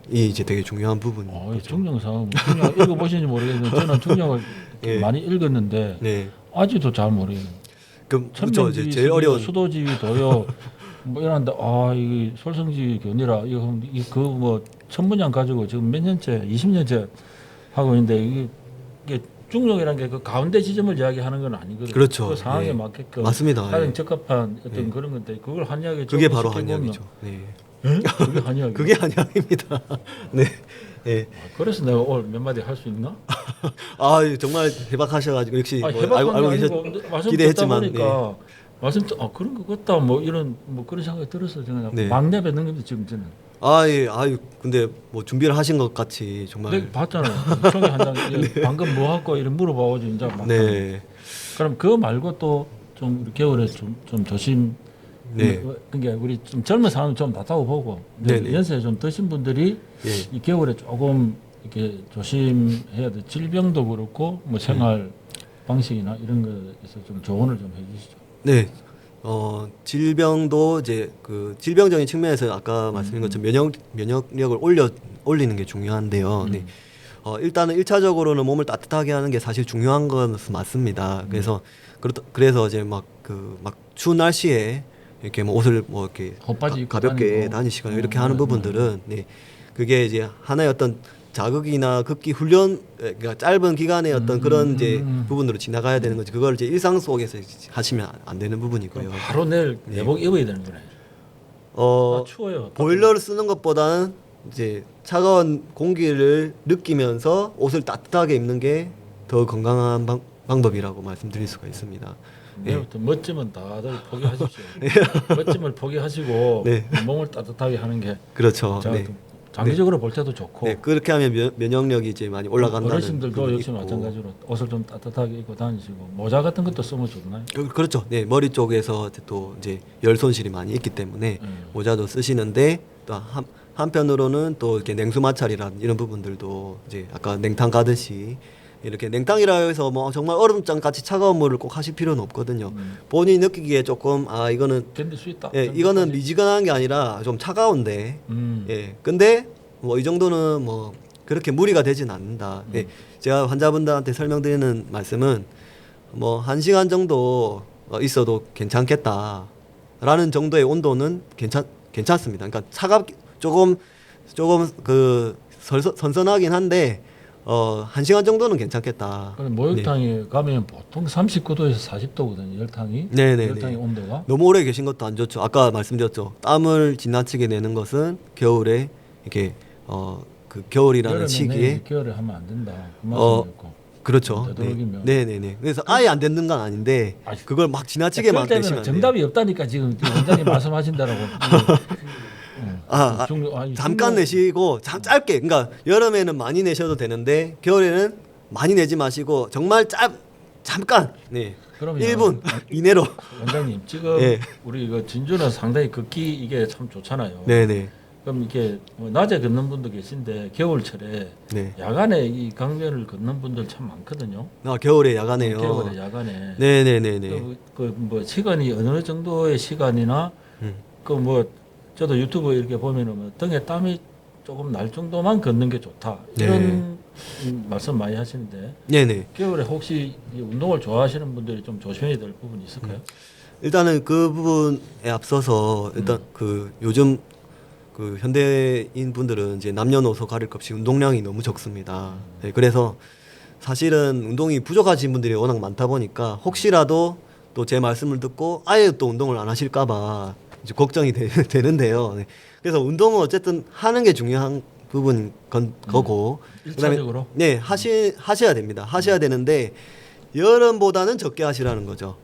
이 이제 되게 중요한 부분. 중용상 중용 읽어보시는지 모르겠는데 저는 중용을 예. 많이 읽었는데 네. 아직도 잘 모르겠어요. 그렇죠. 이제 제일 어려운 수도지위 도요 뭐 이런데 이게 솔성지 견이라 이거 뭐 천문양 가지고 지금 몇 년째 20년째 하고 있는데 이게 중용이라는 게 그 가운데 지점을 이야기하는 건 아니거든요. 그렇죠. 그 상황에 네. 맞게끔 맞습니다. 가장 예. 적합한 어떤 그런 건데 그걸 한의학에 그게 바로 적용시켜보면- 한의학이죠. 네. 그게 한의학이. 그게 한의학입니다. 네. 네. 그래서 내가 오늘 몇 마디 할 수 있나? 아, 정말 해박하셔가지고 역시 뭐 해박한 알고 게 계셨 아니고 말씀 듣다 기대했지만, 보니까 말씀 그런 것 같다 뭐 이런 뭐 그런 생각이 들어서 저는 네. 막 내뱉는 겁니다 지금 저는. 예. 근데 뭐 준비를 하신 것 같이 정말. 내가 봤잖아요. 총회 한 장 방금 뭐 하고 이런 물어봐가지고 이제 막. 네. 그럼 그거 말고 또 좀 겨울에 좀 조심. 네. 그러니까 우리 좀 젊은 사람 좀 낫다고 보고 네네. 연세 좀 드신 분들이 예. 이 겨울에 조금 이렇게 조심해야 돼. 질병도 그렇고 뭐 생활 방식이나 이런 거에서 좀 조언을 좀 해주시죠. 네. 질병도 이제 그 질병적인 측면에서 아까 말씀드린 것처럼 면역력을 올리는 게 중요한데요. 네. 일단은 1차적으로는 몸을 따뜻하게 하는 게 사실 중요한 것은 맞습니다. 그래서 이제 막 추운 날씨에 이렇게 뭐 옷을 뭐 이렇게 헛바지 입고 가볍게 다니고. 다니시거나 이렇게 하는 부분들은 네. 그게 이제 하나의 어떤 자극이나 급기 훈련, 그러니까 짧은 기간의 어떤 그런 이제 부분으로 지나가야 되는 거지. 그걸 이제 일상 속에서 하시면 안 되는 부분이고요. 바로 내일 네. 내복 입어야 되는 거네. 추워요. 보일러를 쓰는 것보다는 이제 차가운 공기를 느끼면서 옷을 따뜻하게 입는 게 더 건강한 방법이라고 말씀드릴 수가 있습니다. 내일부터 멋짐은 다들 포기하십시오. 멋짐을 포기하시고 네. 몸을 따뜻하게 하는 게 그렇죠. 자, 네. 장기적으로 볼 때도 좋고 네, 그렇게 하면 면역력이 이제 많이 올라간다는 어르신들도 부분이 역시 있고. 마찬가지로 옷을 좀 따뜻하게 입고 다니시고 모자 같은 것도 쓰면 좋나요? 그렇죠. 네, 머리 쪽에서 또 이제 열 손실이 많이 있기 때문에 음. 모자도 쓰시는데 또 한편으로는 또 이렇게 냉수 마찰이라는 이런 부분들도 이제 아까 냉탕 가듯이 이렇게 냉탕이라 해서 뭐 정말 얼음장 같이 차가운 물을 꼭 하실 필요는 없거든요. 본인이 느끼기에 조금 이거는 견딜 수 있다. 예, 이거는 미지근한 게 아니라 좀 차가운데 음. 예, 근데 뭐 이 정도는 뭐 그렇게 무리가 되진 않는다. 예, 제가 환자분들한테 설명드리는 말씀은 뭐 1시간 정도 있어도 괜찮겠다라는 정도의 온도는 괜찮습니다. 그러니까 조금 그 선선하긴 한데 1시간 정도는 괜찮겠다. 그럼 목욕탕에 가면 보통 39도에서 40도거든요. 열탕이. 네네네. 열탕의 온도가. 너무 오래 계신 것도 안 좋죠. 아까 말씀드렸죠. 땀을 지나치게 내는 것은 겨울에 이렇게 그 겨울이라는 여름에 시기에 겨울에 하면 안 된다. 그 어, 말씀이었고. 그렇죠. 네. 되도록이면. 네네네. 그래서 아예 안 되는 건 아닌데 그걸 막 지나치게 막 그럴 내시면 때는 안 돼요. 정답이 없다니까 지금 원장님 말씀하신 대로고. 잠깐 내시고 짧게. 그러니까 여름에는 많이 내셔도 되는데 겨울에는 많이 내지 마시고 정말 잠깐. 네. 그럼요. 1분 이내로. 원장님 지금 예. 우리 이거 진주는 상당히 걷기 이게 참 좋잖아요. 네네. 그럼 이게 뭐 낮에 걷는 분도 계신데 겨울철에 네. 야간에 이 강변을 걷는 분들 참 많거든요. 겨울에 야간에요. 겨울에 야간에. 네네네네. 그 뭐 시간이 어느 정도의 시간이나 그 뭐 저도 유튜브 이렇게 보면은 뭐 등에 땀이 조금 날 정도만 걷는 게 좋다 이런 말씀 많이 하시는데 네네. 겨울에 혹시 이 운동을 좋아하시는 분들이 좀 조심해야 될 부분이 있을까요? 일단은 그 부분에 앞서서 일단 그 요즘 그 현대인 분들은 이제 남녀노소 가릴 것 없이 운동량이 너무 적습니다. 네, 그래서 사실은 운동이 부족하신 분들이 워낙 많다 보니까 혹시라도 또 제 말씀을 듣고 아예 또 운동을 안 하실까봐 이제 걱정이 되는데요. 네. 그래서 운동은 어쨌든 하는 게 중요한 부분 거고 그다음에 1차적으로 네 하셔야 됩니다. 하셔야 되는데 여름보다는 적게 하시라는 거죠.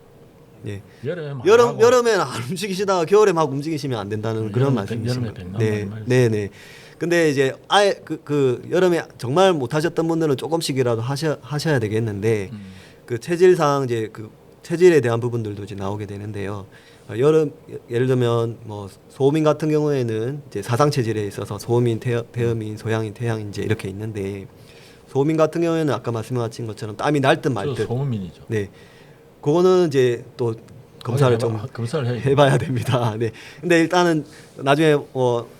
예. 여름에는 안 움직이시다가 겨울에 막 움직이시면 안 된다는 그런 말씀이십니다. 네. 근데 이제 아예 그 여름에 정말 못 하셨던 분들은 조금씩이라도 하셔야 되겠는데 그 체질상 이제 그 체질에 대한 부분들도 이제 나오게 되는데요. 예를 들면 뭐 소음인 같은 경우에는 이제 사상 체질에 있어서 소음인, 태음인, 소양인, 태양인제 이렇게 있는데 소음인 같은 경우에는 아까 말씀하신 것처럼 땀이 날 듯 말 듯. 소음인이죠. 네, 그거는 이제 또 검사를 좀 검사를 해봐야 됩니다. 네, 근데 일단은 나중에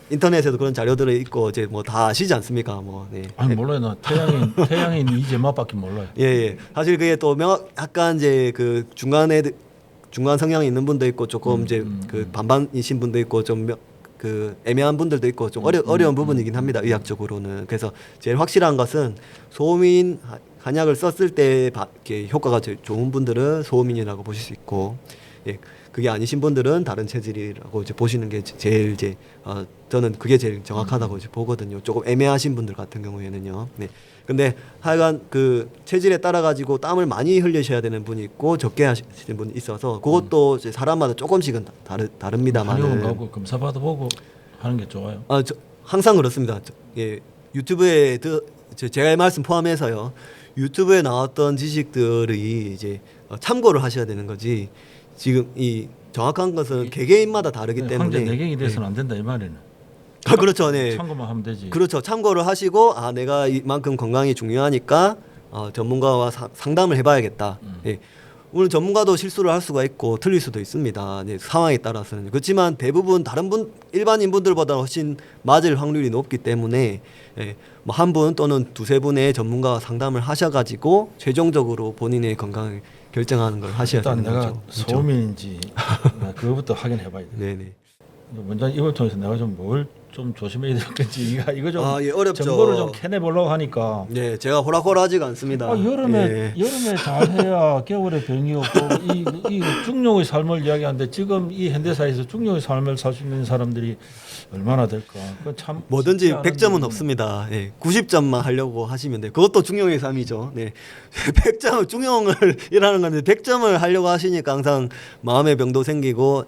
인터넷에도 그런 자료들이 있고 이제 뭐 다 아시지 않습니까? 뭐 네. 아니 몰라요. 나 태양인 이제맛밖에 몰라요. 예, 예. 사실 그게 또 약간 이제 그 중간 성향이 있는 분도 있고 조금 이제 그 반반이신 분도 있고 좀 그 애매한 분들도 있고 좀 어려운 부분이긴 합니다. 의학적으로는. 그래서 제일 확실한 것은 소음인 한약을 썼을 때 이렇게 효과가 제일 좋은 분들은 소음인이라고 보실 수 있고, 예, 그게 아니신 분들은 다른 체질이라고 이제 보시는 게 제일 이제 저는 그게 제일 정확하다고 이제 보거든요. 조금 애매하신 분들 같은 경우에는요. 네. 근데 하여간 그 체질에 따라 가지고 땀을 많이 흘리셔야 되는 분이 있고 적게 하시는 분이 있어서 그것도 이제 사람마다 조금씩은 다릅니다만. 한의원 가고 검사 받아보고 하는 게 좋아요. 항상 그렇습니다. 예, 유튜브에 제가 말씀 포함해서요. 유튜브에 나왔던 지식들이 이제 참고를 하셔야 되는 거지. 지금 이 정확한 것은 개개인마다 다르기 때문에 황제 내경이 돼서는 안 된다 이 말이네. 그렇죠. 네. 참고만 하면 되지. 그렇죠. 참고를 하시고 내가 이만큼 건강이 중요하니까 전문가와 상담을 해봐야겠다. 예. 물론 전문가도 실수를 할 수가 있고 틀릴 수도 있습니다. 네, 상황에 따라서는. 그렇지만 대부분 다른 일반인 분들보다 훨씬 맞을 확률이 높기 때문에 예, 뭐 한 분 또는 두세 분의 전문가와 상담을 하셔가지고 최종적으로 본인의 건강을 결정하는 걸 하셔야 되는 일단 거죠. 내가 소음인지 그거부터 확인해봐야 돼. 네네. 먼저 이걸 통해서 내가 좀 뭘 좀 조심해야 될 건지 이거 좀 예, 어렵죠. 정보를 좀 캐내보려고 하니까. 네, 제가 호락호락하지가 않습니다. 여름에 잘해야 겨울에 병이 없고 이 중용의 삶을 이야기하는데 지금 이 현대사에서 중용의 삶을 살 수 있는 사람들이 얼마나 될까? 참 뭐든지 쉽지 않은 100점은 일이네. 없습니다. 예, 90점만 하려고 하시면 돼요. 그것도 중용의 삶이죠. 네. 100점 중용을 일하는 건데 100점을 하려고 하시니까 항상 마음의 병도 생기고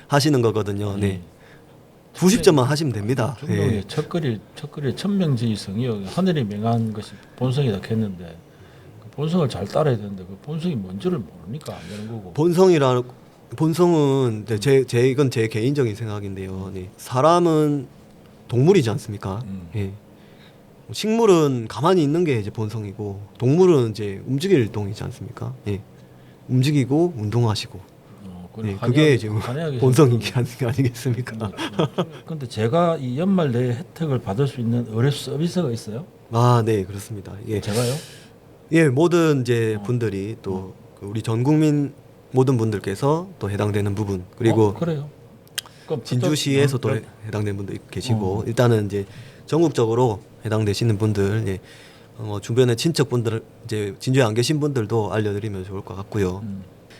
하시는 거거든요. 네. 90점만 하시면 됩니다. 중용의 예. 첫거리 천명지성이 하늘이 명한 것이 본성이다 했는데 그 본성을 잘 따라야 되는데 그 본성이 뭔지를 모르니까 안 되는 거고. 본성은 이건 제 개인적인 생각인데요. 네. 사람은 동물이지 않습니까? 예. 식물은 가만히 있는 게 이제 본성이고 동물은 이제 움직일 동이지 않습니까? 예. 움직이고 운동하시고. 네, 그게 이제 본성이지 아니겠습니까? 그런데 제가 이 연말 내에 혜택을 받을 수 있는 의료 서비스가 있어요? 네, 그렇습니다. 예. 제가요? 예, 모든 이제 분들이 또 우리 전 국민 모든 분들께서 또 해당되는 부분 그리고 그래요. 그럼 진주시에서 또 해당되는 분도 계시고 일단은 이제 전국적으로 해당되시는 분들 주변에 친척분들 이제 진주에 안 계신 분들도 알려드리면 좋을 것 같고요.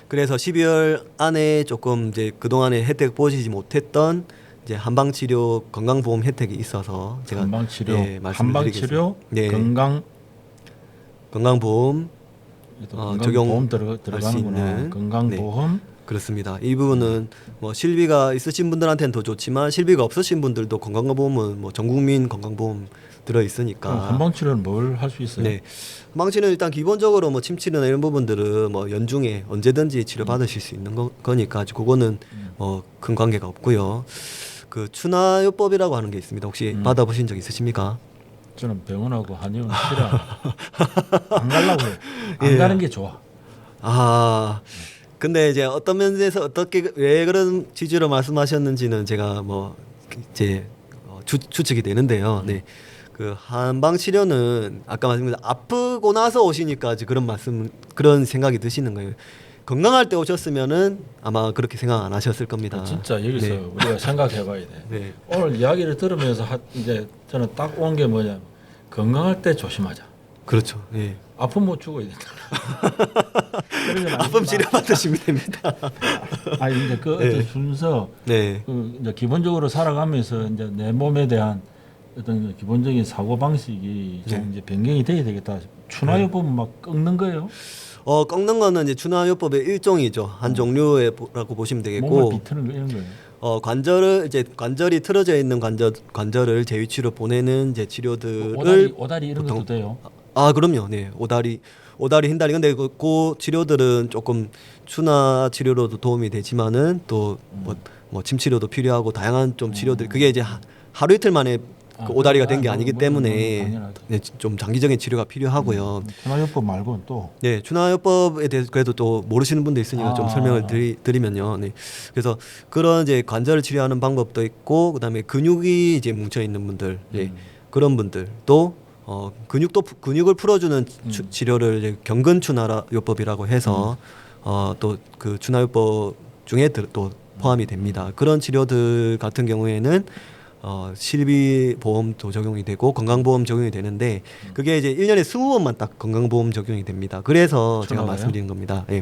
그래서 12월 안에 조금 이제 그 동안에 혜택 보시지 못했던 이제 한방치료 건강보험 혜택이 있어서 제가 한방치료, 말씀드리겠습니다. 네. 건강보험 적용 들어가는구나. 수 있는 건강보험. 그렇습니다. 이 부분은 뭐 실비가 있으신 분들한테는 더 좋지만 실비가 없으신 분들도 건강보험은 뭐 전국민 건강보험 들어 있으니까. 한방치료는 뭘 할 수 있어요? 네, 한방치료는 일단 기본적으로 뭐 침치료나 이런 부분들은 뭐 연중에 언제든지 치료 받으실 수 있는 거니까 그거는 큰 관계가 없고요. 그 추나요법이라고 하는 게 있습니다. 혹시 받아보신 적 있으십니까? 저는 병원하고 한의원 싫어. 안 가려고 해요. 안 가는 게 좋아. 근데 이제 어떤 면에서 왜 그런 취지로 말씀하셨는지는 제가 뭐 이제 추측이 되는데요. 네. 그 한방 치료는 아까 말씀드린 아프고 나서 오시니까 그런 생각이 드시는 거예요. 건강할 때 오셨으면은 아마 그렇게 생각 안 하셨을 겁니다. 진짜 여기서 우리가 생각해봐야 돼. 네. 오늘 이야기를 들으면서 이제 저는 딱 온 게 뭐냐, 건강할 때 조심하자. 그렇죠. 네. 아프면 못 죽어야 된다. 아픔 치료 받으시면 됩니다. 이제 그 어떤 순서, 이제 기본적으로 살아가면서 이제 내 몸에 대한 어떤 기본적인 사고 방식이 좀 이제 변경이 돼야 되겠다. 추나요법은 막 꺾는 거예요? 꺾는 거는 이제 추나요법의 일종이죠. 한 종류라고 보시면 되겠고. 몸을 비트는 거 이런 거예요. 관절이 틀어져 있는 관절을 재위치로 보내는 이제 치료들을 오다리 이런 것도 돼요? 아 그럼요. 네 오다리 흰다리 근데 그 치료들은 조금 추나 치료로도 도움이 되지만은 또 뭐 침 치료도 필요하고 다양한 좀 치료들 그게 이제 하루 이틀 만에 그 오다리가 된 게 아니기 때문에 당연하죠. 네, 좀 장기적인 치료가 필요하고요. 전화요법 말고는 또 네, 준하요법에 대해서 그래도 또 모르시는 분도 있으니까 좀 설명을 드리면요. 네. 그래서 그런 이제 관절을 치료하는 방법도 있고 그다음에 근육이 이제 뭉쳐 있는 분들, 네. 그런 분들 또 근육을 풀어주는 치료를 이제 경근추나요법이라고 해서 또 그 추나요법 중에 또 포함이 됩니다. 그런 치료들 같은 경우에는 실비보험도 적용이 되고 건강보험 적용이 되는데 그게 이제 1년에 20번만 딱 건강보험 적용이 됩니다. 그래서 제가 말씀드린 겁니다. 예.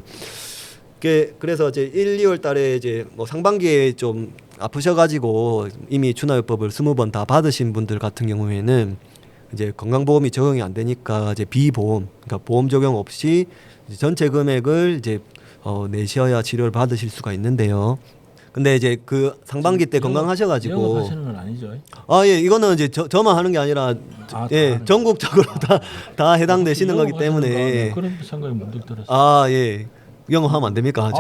그래서 이제 1, 2월 달에 이제 뭐 상반기에 좀 아프셔가지고 이미 추나요법을 20번 다 받으신 분들 같은 경우에는 이제 건강보험이 적용이 안 되니까 이제 비보험, 그러니까 보험 적용 없이 이제 전체 금액을 이제 내셔야 치료를 받으실 수가 있는데요. 근데 이제 그 상반기 때 건강하셔가지고 영업하시는 건 아니죠? 아 예 이거는 이제 저만 하는 게 아니라 예 전국적으로 다 해당되시는 거기 때문에 그런 생각이 문득 들었어요. 아 예 영업하면 안 됩니까?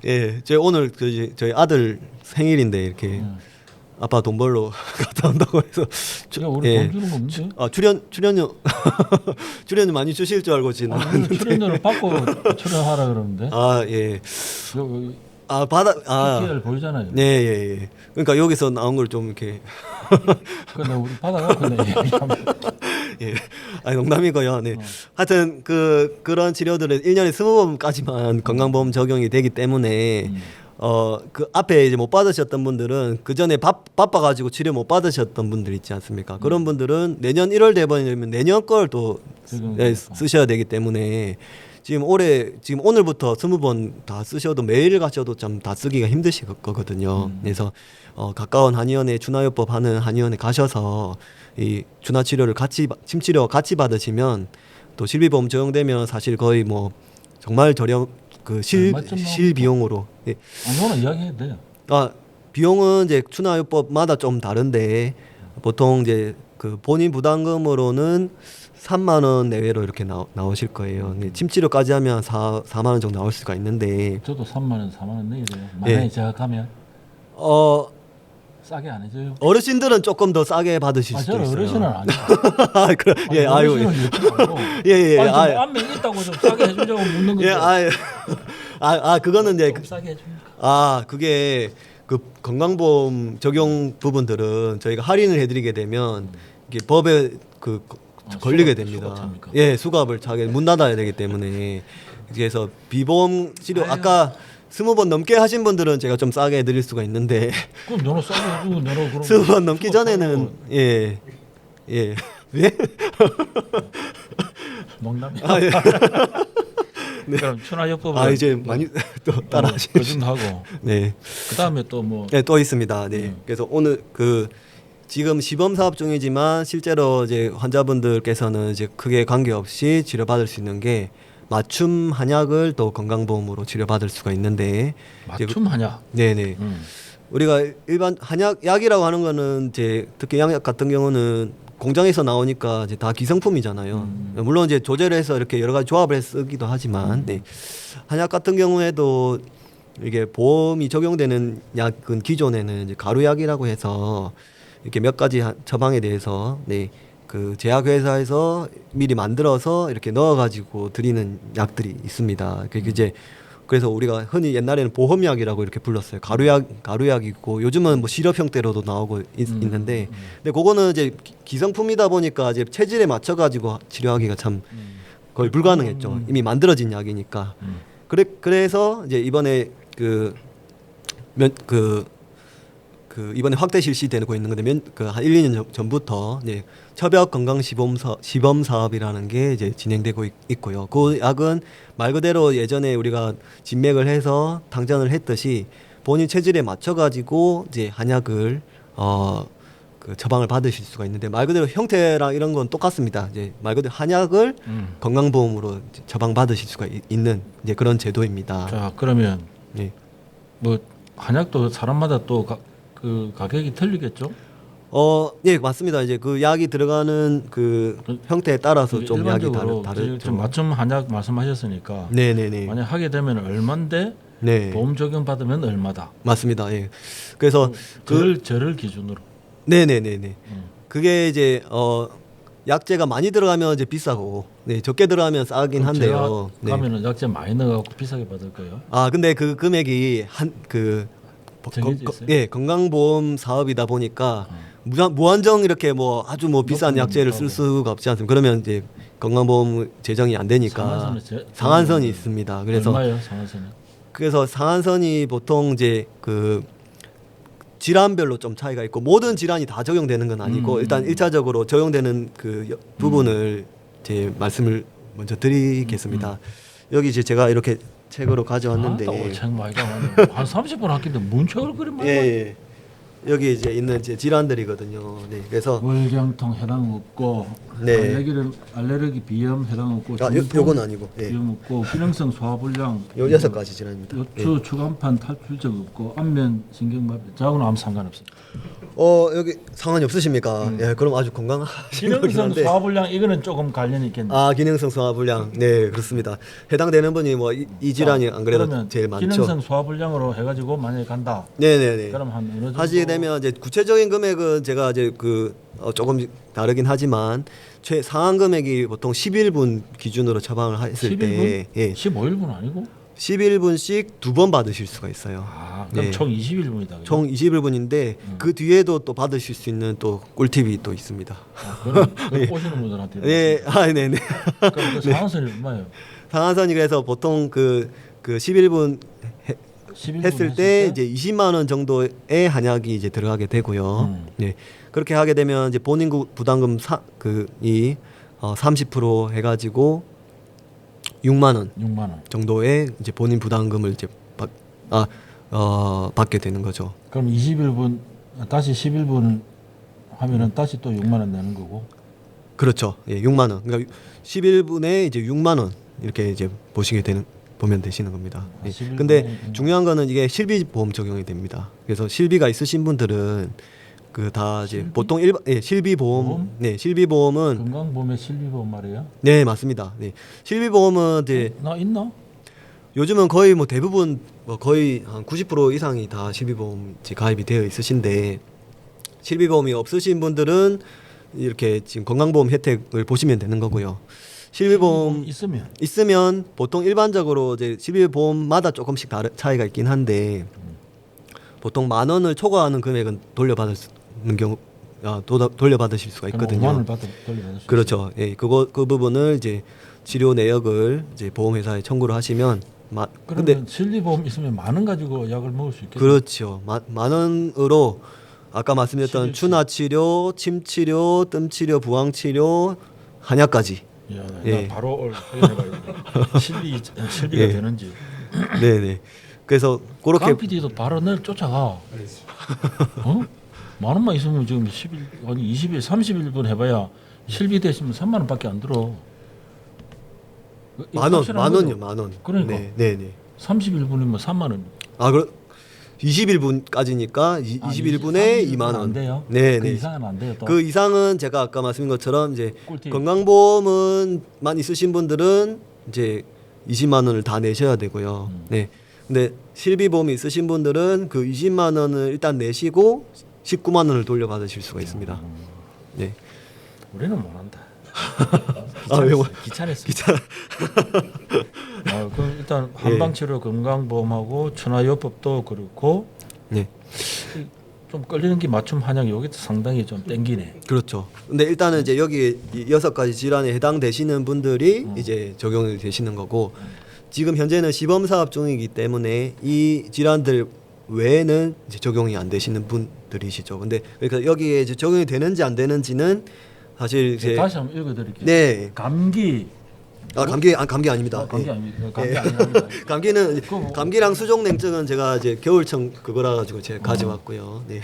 예, 제 오늘 저희 아들 생일인데 이렇게 아빠 돈 벌러 갔다 온다고 해서 우리 돈 주는 거 없는데? 아 출연료 출연료 많이 주실 줄 알고 지금 출연료를 받고 출연하라 그러는데. 아 예. PPL 보이잖아요. 네, 예. 그러니까 여기서 나온 걸 좀 이렇게 근데 우리 받아갖고 예. 아니 농담이고요. 네. 하여튼 그런 치료들은 1년에 20번까지만 건강보험 적용이 되기 때문에 그 앞에 이제 못 받으셨던 분들은 그 전에 바빠가지고 치료 못 받으셨던 분들 있지 않습니까? 그런 분들은 내년 1월 되면 내년 걸 또 쓰셔야 되기 때문에 지금 오늘부터 20번 다 쓰셔도 매일 가셔도 좀 다 쓰기가 힘드실 거거든요. 그래서 가까운 한의원에 추나요법 하는 한의원에 가셔서 이 추나 치료를 침 치료 같이 받으시면 또 실비보험 적용되면 사실 거의 뭐 정말 저렴 실 비용으로 예. 아무거나 이야기해도 돼요. 비용은 이제 추나요법마다 좀 다른데 보통 이제 그 본인 부담금으로는 3만 원 내외로 이렇게 나오실 거예요. 침치료까지 하면 4만 원 정도 나올 수가 있는데 저도 3만 원, 4만 원 내야 돼요. 만약에 제가 가면 싸게 안 해줘요. 어르신들은 조금 더 싸게 받으실 수도 있어요. 저는 어르신은 아니에요. 예, 아유, 예. 안면 있다고 좀 싸게 해주자고 묻는 건데. 예, 그거는 이제 좀 싸게 해줍니까? 그게 그 건강보험 적용 부분들은 저희가 할인을 해드리게 되면 이게 법에 걸리게 됩니다. 예, 수갑을 자기 문 닫아야 되기 때문에 그래서 비보험 치료 아까 20번 넘게 하신 분들은 제가 좀 싸게 해드릴 수가 있는데 그럼 너는 싸게 해주고 너는 그럼 20번 넘기 전에는 예. 예. 농담이야. 예. 네. 그럼 추나요법은 이제 많이 또 따라하시고 거짓하고 네. 그다음에 또 뭐 네, 또 있습니다. 네. 그래서 오늘 지금 시범 사업 중이지만 실제로 이제 환자분들께서는 이제 크게 관계없이 치료받을 수 있는 게 맞춤 한약을 또 건강보험으로 치료받을 수가 있는데 맞춤 한약. 네네. 우리가 일반 약이라고 하는 거는 이제 특히 양약 같은 경우는 공장에서 나오니까 이제 다 기성품이잖아요. 물론 이제 조제를 해서 이렇게 여러 가지 조합을 해서 쓰기도 하지만 네. 한약 같은 경우에도 이게 보험이 적용되는 약은 기존에는 이제 가루약이라고 해서 이렇게 몇 가지 처방에 대해서 네. 그 제약회사에서 미리 만들어서 이렇게 넣어가지고 드리는 약들이 있습니다. 그래서 우리가 흔히 옛날에는 보험약이라고 이렇게 불렀어요. 가루약이고 요즘은 뭐 시럽 형태로도 나오고 있는데, 근데 그거는 이제 기성품이다 보니까 이제 체질에 맞춰가지고 치료하기가 참 거의 불가능했죠. 이미 만들어진 약이니까. 그래서 이제 이번에 이번에 확대 실시되고 있는 건데 한 1, 2년 전부터 이제 처벽 건강 시범 사업이라는 게 이제 진행되고 있고요. 그 약은 말 그대로 예전에 우리가 진맥을 해서 당전을 했듯이 본인 체질에 맞춰 가지고 이제 한약을 처방을 받으실 수가 있는데 말 그대로 형태랑 이런 건 똑같습니다. 이제 말 그대로 한약을 건강보험으로 처방 받으실 수가 있는 이제 그런 제도입니다. 자, 그러면 예. 뭐 한약도 사람마다 또 그 가격이 틀리겠죠? 예, 맞습니다. 이제 그 약이 들어가는 그 형태에 따라서 좀 약이 다르죠. 좀 맞춤 한약 말씀하셨으니까 네네네. 만약 하게 되면 얼마인데 네, 보험 적용 받으면 얼마다. 맞습니다. 예. 그래서 저를 기준으로. 네네네네. 그게 이제 약재가 많이 들어가면 이제 비싸고, 네, 적게 들어가면 싸긴 한데요. 네. 가면은 약재 많이 넣어갖고 비싸게 받을 거예요. 아, 근데 그 금액이 정해져 있어요? 예, 건강보험 사업이다 보니까 무한정 이렇게 뭐 아주 뭐 비싼 높은 약재를 건 쓸 없다고. 수가 없지 않습니까? 그러면 이제 건강보험 재정이 안 되니까 상한선이 있습니다. 그래서 얼마예요 상한선이? 그래서 상한선이 보통 이제 그 질환별로 좀 차이가 있고 모든 질환이 다 적용되는 건 아니고 일단 1차적으로 적용되는 그 부분을 제 말씀을 먼저 드리겠습니다. 여기 이제 제가 이렇게 책으로 가져왔는데 책 많이 가면 한 30분 아끼는데 뭔 책을 그리 많이 예, 예. 여기 이제 있는 이제 질환들이거든요. 네. 그래서 월경통 해당 없고 네. 알레르기 비염 해당 없고 요건 아니고. 예. 비염 없고 기능성 소화불량 요 6가지 질환입니다. 요추 추간판 탈출증 없고 안면 신경마비 저하고는 아무 상관없어요. 여기 상관이 없으십니까? 예, 그럼 아주 건강하신 거긴 기능성 한데. 소화불량 이거는 조금 관련이 있겠네요. 아, 기능성 소화불량. 네, 그렇습니다. 해당되는 분이 뭐 이 질환이 안 그래도 그러면 제일 많죠. 기능성 소화불량으로 해가지고 만약에 간다. 네, 네, 네. 그럼 한 어느 정도 하시게 되면 이제 구체적인 금액은 제가 이제 조금 다르긴 하지만 상한 금액이 보통 11분 기준으로 처방을 했을 11분? 때 15일분 아니고? 11분씩 2번 받으실 수가 있어요. 아, 그럼 네. 총 21분이다. 총 21분인데 그 뒤에도 또 받으실 수 있는 또 꿀팁이 또 있습니다. 그럼 오시는 분들한테. 네, 네, 네. 그럼 그 상한선이 얼마예요? 상한선이 그래서 보통 그 11분 11분 했을 때 이제 20만 원 정도의 한약이 이제 들어가게 되고요. 네. 그렇게 하게 되면 이제 본인 부담금 30% 해가지고 6만 원 6만 원. 정도의 이제 본인 부담금을 이제 받게 되는 거죠. 그럼 21분 다시 11분 하면은 다시 또 6만 원 내는 거고. 그렇죠. 예, 6만 원. 그러니까 11분에 이제 6만 원 이렇게 이제 보면 되시는 겁니다. 예. 11분에 근데 중요한 거는 이게 실비 보험 적용이 됩니다. 그래서 실비가 있으신 분들은 그 다 이제 보통 실비 보험, 보험? 네, 실비 보험은 건강보험의 실비보험 말이에요? 네, 맞습니다. 네. 실비 보험은 이제 나 있나? 요즘은 거의 뭐 대부분 거의 한 90% 이상이 다 실비보험 가입이 되어 있으신데 실비보험이 없으신 분들은 이렇게 지금 건강보험 혜택을 보시면 되는 거고요. 실비보험 있으면 보통 일반적으로 이제 실비보험마다 조금씩 차이가 있긴 한데 보통 10,000원을 초과하는 금액은 돌려받으실 수가 있거든요. 5만 원을 돌려받을 수 그렇죠. 예, 그 부분을 이제 치료 내역을 이제 보험회사에 청구를 하시면 근데 실비보험 있으면 10,000원 가지고 약을 먹을 수 있겠죠. 그렇죠. 10,000원으로 아까 말씀드렸던 추나 치료, 침 치료, 뜸 치료, 부항 치료, 한약까지. 야, 나 예. 바로 확인해봐야겠네. 실비가 되는지. 네, 네. 그래서 그렇게 강 PD도 바로 늘 쫓아가. 10,000원만 있으면 지금 20일, 30일분 해봐야 실비 되시면 3만 원밖에 안 들어. 만 원이요, 10,000원. 그러니까. 네, 네. 31분이면 3만 원. 아, 21분까지니까 21분에 2만 원. 안 돼요? 네, 그 네. 이상은 안 돼요. 또. 그 이상은 제가 아까 말씀인 것처럼 이제 꿀팁. 건강보험만 있으신 분들은 이제 20만 원을 다 내셔야 되고요. 네. 근데 실비보험이 있으신 분들은 그 20만 원을 일단 내시고 19만 원을 돌려받으실 수가 있습니다. 네. 우리는 못한다. 귀찮았어. 그럼 일단 한방치료 건강보험하고 천하요법도 그렇고 네. 좀 끌리는 게 맞춤 한약 여기 상당히 좀 땡기네. 그렇죠. 근데 일단은 이제 여기 6가지 질환에 해당되시는 분들이 이제 적용이 되시는 거고 지금 현재는 시범 사업 중이기 때문에 이 질환들 외에는 이제 적용이 안 되시는 분들이시죠. 근데 그러니까 여기에 이제 적용이 되는지 안 되는지는 사실 이제 다시 한번 읽어드릴게요. 네. 감기. 감기 아닙니다. 감기 예. 아닙니다. 감기 예. 아닙니다. 감기는 감기랑 수족냉증은 제가 이제 겨울청 그거라 가지고 제가 가져왔고요. 네.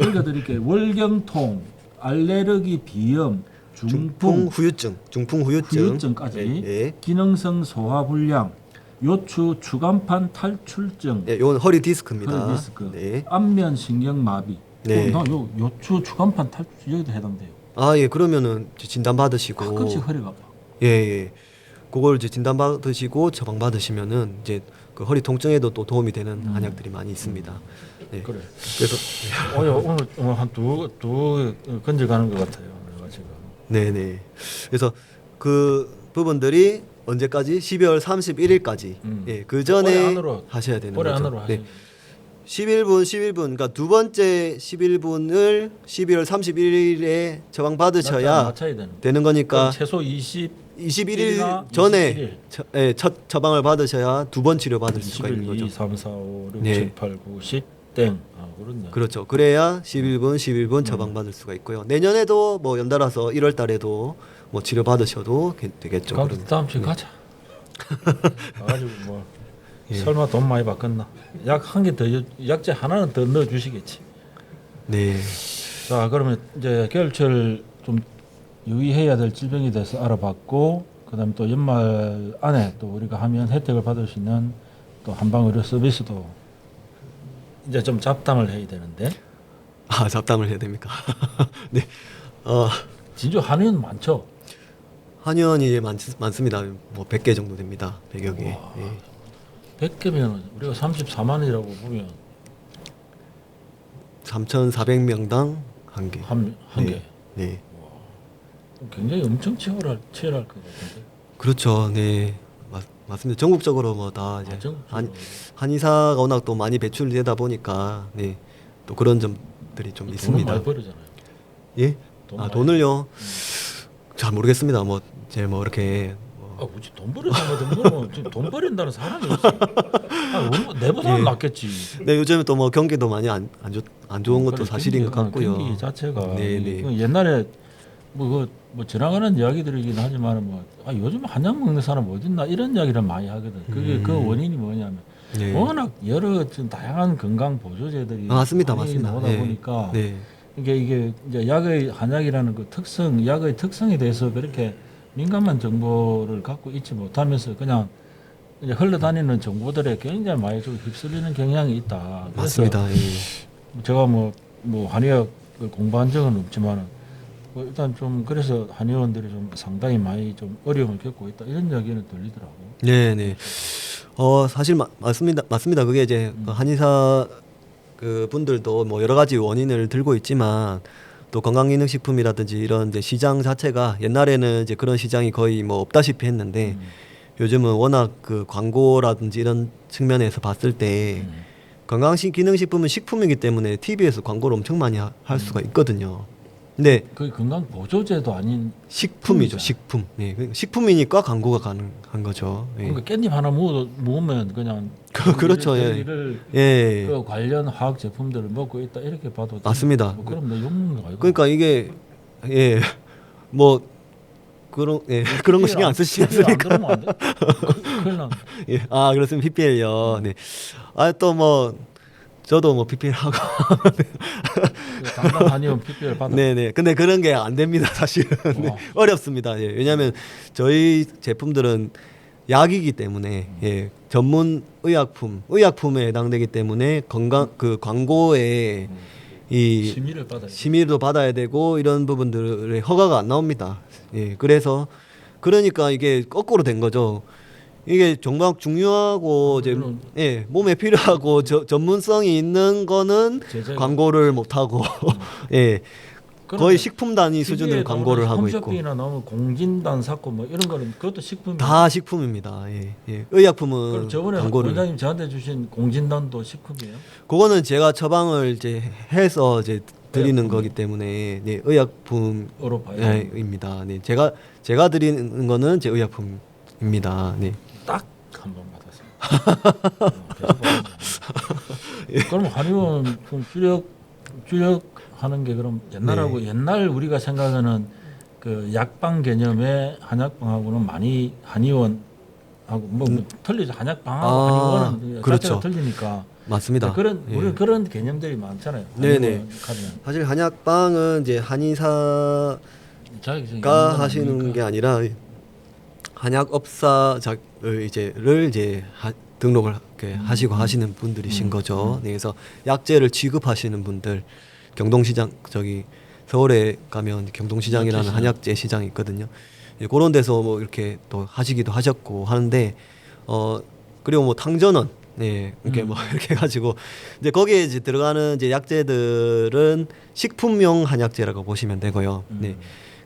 읽어드릴게요. 월경통, 알레르기 비염, 중풍 후유증까지 예. 기능성 소화불량, 요추 추간판 탈출증, 예, 이건 허리 디스크입니다. 허리 디스크, 네. 안면 신경마비, 네. 나요 요추 추간판 탈주 여기도 해당돼요. 아, 예. 그러면은 이제 진단 받으시고 가끔씩 허리가 아파. 예, 예. 그걸 이제 진단 받으시고 처방 받으시면은 이제 그 허리 통증에도 또 도움이 되는 한약들이 많이 있습니다. 네. 그래. 그래서 오늘 한두 건져가는 것 같아요. 내가 지금. 네, 네. 그래서 그 부분들이 언제까지? 12월 31일까지. 예. 그 올해 전에 안으로, 하셔야 되는 올해 거죠. 안으로 하셔야 네. 11분 그러니까 두 번째 11분을 12월 31일에 처방 받으셔야 맞춰야 되는. 되는 거니까 최소 21일 21일 전에 첫 처방을 받으셔야 두 번 치료 받을 수가 있는 2, 거죠. 3, 4, 5, 6, 네. 7, 8, 9, 10 땡. 아, 그렇네. 그렇죠. 그래야 11분 처방 받을 수가 있고요. 내년에도 뭐 연달아서 1월 달에도 뭐 치료 받으셔도 되겠죠. 그럼 그러면. 다음 주에 가자. 가가지고 뭐 예. 설마 돈 많이 받겠나? 약 한 개 더 약재 하나는 더 넣어 주시겠지. 네. 자, 그러면 이제 겨울철 좀 유의해야 될 질병에 대해서 알아봤고, 그다음에 또 연말 안에 또 우리가 하면 혜택을 받을 수 있는 또 한방 의료 서비스도 이제 좀 잡담을 해야 되는데. 아, 잡담을 해야 됩니까? 네. 진주 한의원 많죠? 한의원이 많습니다. 뭐 100개 정도 됩니다. 100여 개. 와. 예. 100개면 우리가 34만이라고 보면 3,400명당 한 개. 한 네. 개. 네. 굉장히 엄청 치열할 것 같은데. 그렇죠. 네. 맞습니다. 전국적으로 뭐 다 이제 전국적으로. 한의사가 워낙 또 많이 배출되다 보니까 네. 또 그런 점들이 좀 돈을 있습니다. 많이 벌잖아요. 예? 돈 아, 많이 돈을요? 잘 모르겠습니다. 뭐 이제 뭐 이렇게 아, 뭐지 돈 버리는 돈 버린다는 사람이 없어. 내보다는 예. 낫겠지. 네, 요즘에 또 뭐 경기도 많이 안 좋은 것도 그래, 사실인 것 같고요. 경기 자체가 네, 네. 그 옛날에 뭐 지나가는 이야기들이긴 하지만 요즘 한약 먹는 사람 어딨나 이런 이야기를 많이 하거든. 그게 그 원인이 뭐냐면 네. 워낙 여러 좀 다양한 건강 보조제들이 맞습니다. 많이 맞습니다. 나오다 네. 보니까 네. 이게 이제 약의 한약이라는 그 특성, 약의 특성에 대해서 그렇게 민감한 정보를 갖고 있지 못하면서 그냥 이제 흘러다니는 정보들에 굉장히 많이 좀 휩쓸리는 경향이 있다. 그래서 맞습니다. 예. 제가 뭐 한의학을 공부한 적은 없지만 뭐 일단 좀 그래서 한의원들이 좀 상당히 많이 좀 어려움을 겪고 있다 이런 이야기는 들리더라고. 네, 네. 사실 맞습니다. 그게 이제 그 한의사 그 분들도 뭐 여러 가지 원인을 들고 있지만 또 건강기능식품이라든지 이런 이제 시장 자체가 옛날에는 이제 그런 시장이 거의 뭐 없다시피 했는데 요즘은 워낙 그 광고라든지 이런 측면에서 봤을 때 건강기능식품은 식품이기 때문에 TV에서 광고를 엄청 많이 할 수가 있거든요. 근데 그 건강 보조제도 아닌 식품이죠, 식품이잖아. 식품. 예, 식품이니까 광고가 가능한 거죠. 예. 그러니까 깻잎 하나 먹으면 그냥 그렇죠, 예. 이를 예. 그 관련 화학 제품들을 먹고 있다 이렇게 봐도 맞습니다. 뭐 그럼 너 욕먹는 거 아이가? 그러니까 이게 예, 뭐 그런 거 신경 안 쓰시지 않습니까? 안 들으면 안 돼. 큰일 나. 예, 아 그렇습니다. PPL요. 네. 아 또 뭐 저도 뭐 PPL 하고. 당당 한의원 PPL 받아. 네네. 근데 그런 게 안 됩니다. 사실은 네, 어렵습니다. 예, 왜냐하면 저희 제품들은 약이기 때문에 예, 전문 의약품에 해당되기 때문에 건강 그 광고에 이 심의를 받아야 돼. 심의도 받아야 되고 이런 부분들의 허가가 안 나옵니다. 예, 그래서 그러니까 이게 거꾸로 된 거죠. 이게 정말 중요하고 이제 예, 몸에 필요하고 전문성이 있는 거는 제작이- 광고를 못 하고 예, 거의 식품 단위 수준으로 광고를 하고 있고 홈쇼핑이나 너무 공진단 샀고 뭐 이런 거는 그것도 식품. 다 식품입니다. 예, 예. 의약품은 그럼 저번에 광고를 원장님 저한테 주신 공진단도 식품이에요? 그거는 제가 처방을 이제 해서 이제 드리는 의약품. 거기 때문에 네, 의약품 어로 봐요. 입니다. 네, 제가 드리는 거는 제 의약품입니다. 네. 딱 한 번 받았어요. 계속 받았어요. 그럼 한의원 좀 주력하는 게 그럼 옛날하고 네. 옛날 우리가 생각하는 그 약방 개념의 한약방하고는 많이 한의원하고 뭐 틀리죠. 한약방하고 아, 한의원은 그렇죠. 자체가 틀리니까. 맞습니다. 그런 예. 우리 그런 개념들이 많잖아요. 네네. 한의원 가면 사실 한약방은 이제 한의사가 자격증이 있는 건 하시는 아니니까. 게 아니라 한약업사를 이제 등록을 이렇게 하시고 하시는 분들이신 거죠. 네, 그래서 약재를 취급하시는 분들 경동시장 저기 서울에 가면 경동시장이라는 한약재 시장이 있거든요. 예, 그런 데서 뭐 이렇게 또 하시기도 하셨고 하는데 그리고 뭐 탕전원 이렇게 뭐 이렇게 해가지고 이제 거기에 이제 들어가는 이제 약재들은 식품용 한약재라고 보시면 되고요. 네.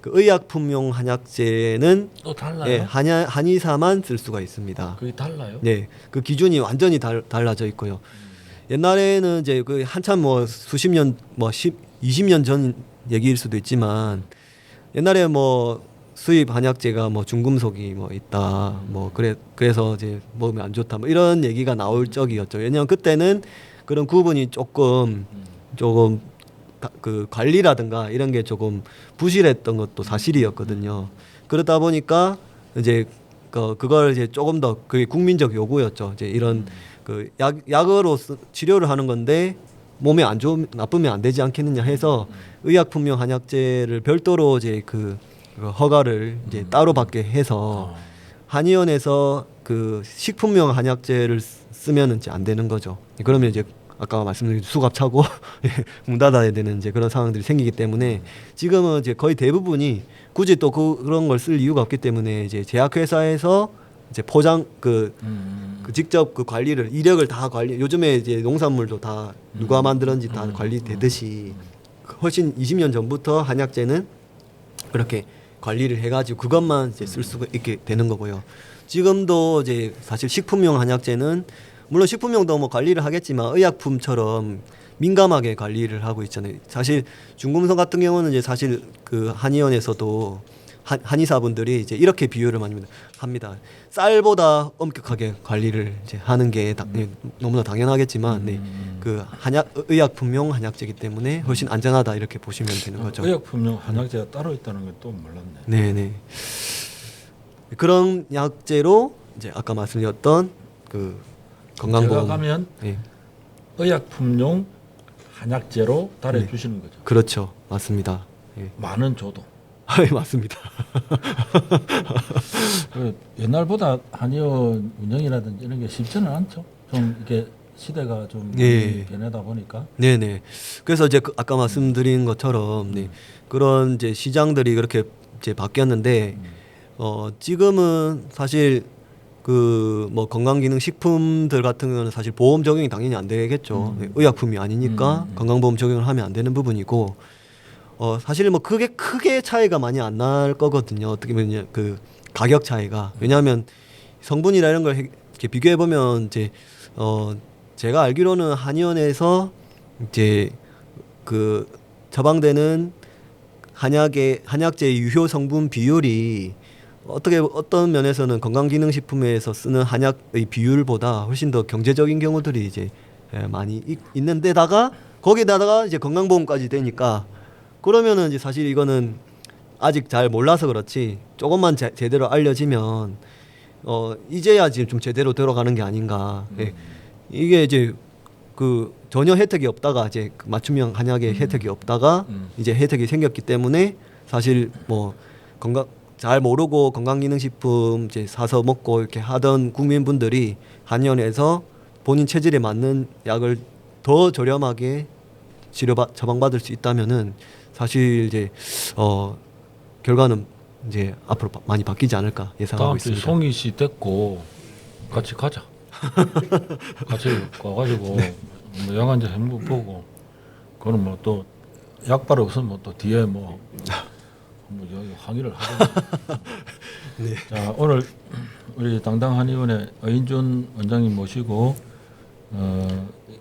그 의약품용 한약재는 또 달라요? 예, 한의사만 쓸 수가 있습니다. 그게 달라요? 네, 그 기준이 완전히 달라져 있고요. 옛날에는 이제 그 한참 뭐 수십 년, 뭐 20년 전 얘기일 수도 있지만 옛날에 뭐 수입 한약재가 뭐 중금속이 뭐 있다, 뭐 그래서 이제 먹으면 안 좋다, 뭐 이런 얘기가 나올 적이었죠. 왜냐하면 그때는 그런 구분이 조금 그 관리라든가 이런 게 조금 부실했던 것도 사실이었거든요. 그러다 보니까 이제 그걸 이제 조금 더 그게 국민적 요구였죠. 이제 이런 그 약으로 치료를 하는 건데 몸에 안 좋으면 나쁘면 안 되지 않겠느냐 해서 의약품용 한약재를 별도로 이제 그 허가를 이제 따로 받게 해서 한의원에서 그 식품용 한약재를 쓰면은 이제 안 되는 거죠. 그러면 이제 아까 말씀드린 수갑 차고 문 닫아야 되는 이제 그런 상황들이 생기기 때문에 지금은 이제 거의 대부분이 굳이 또 그런 걸 쓸 이유가 없기 때문에 이제 제약회사에서 이제 포장 그 직접 그 관리를 이력을 다 관리 요즘에 이제 농산물도 다 누가 만들었는지 다 관리되듯이 훨씬 20년 전부터 한약재는 그렇게 관리를 해가지고 그것만 이제 쓸 수가 있게 되는 거고요. 지금도 이제 사실 식품용 한약재는 물론 식품용도 뭐 관리를 하겠지만 의약품처럼 민감하게 관리를 하고 있잖아요. 사실 중금속 같은 경우는 이제 사실 그 한의원에서도 한의사분들이 이제 이렇게 비유를 많이 합니다. 쌀보다 엄격하게 관리를 이제 하는 게 너무나 당연하겠지만, 그 의약품용 한약재이기 때문에 훨씬 안전하다 이렇게 보시면 되는 거죠. 의약품용 한약재가 따로 있다는 건 또 몰랐네. 네네. 그런 약재로 이제 아까 말씀드렸던 그 건강보험. 제가 가면 네. 의약품용 한약재로 달해 주시는 거죠. 그렇죠, 맞습니다. 예. 많은 조도. 네, 맞습니다. 그 옛날보다 한의원 운영이라든지 이런 게 쉽지는 않죠. 좀 이게 시대가 좀 변하다 보니까. 네네. 그래서 이제 아까 말씀드린 것처럼 그런 이제 시장들이 그렇게 이제 바뀌었는데 지금은 사실 그 뭐 건강기능식품들 같은 경우는 사실 보험 적용이 당연히 안 되겠죠. 의약품이 아니니까 건강보험 적용을 하면 안 되는 부분이고. 사실 뭐 그게 크게 차이가 많이 안 날 거거든요. 어떻게 보면 그 가격 차이가. 왜냐하면 성분이나 이런 걸 이렇게 비교해 보면 이제 제가 알기로는 한의원에서 이제 그 처방되는 한약재 유효 성분 비율이 어떤 면에서는 건강기능식품에서 쓰는 한약의 비율보다 훨씬 더 경제적인 경우들이 이제 많이 있는데다가 거기다가 이제 건강보험까지 되니까. 그러면은 이제 사실 이거는 아직 잘 몰라서 그렇지 조금만 제대로 알려지면 이제야 지금 좀 제대로 들어가는 게 아닌가. 이게 이제 그 전혀 혜택이 없다가 이제 맞춤형 한약의 혜택이 없다가 이제 혜택이 생겼기 때문에 사실 뭐 잘 모르고 건강기능식품 이제 사서 먹고 이렇게 하던 국민분들이 한의원에서 본인 체질에 맞는 약을 더 저렴하게 처방받을 수 있다면은 사실 이제 결과는 이제 앞으로 많이 바뀌지 않을까 예상하고 있습니다. 송희 씨 됐고 같이 가자. 같이 가가지고 뭐 영화제 한번 보고 그거는 뭐 또 약발 없으면 뭐 또 뒤에 뭐 항의를 하고. 네. 자, 오늘 우리 당당 한의원의 어인준 원장님 모시고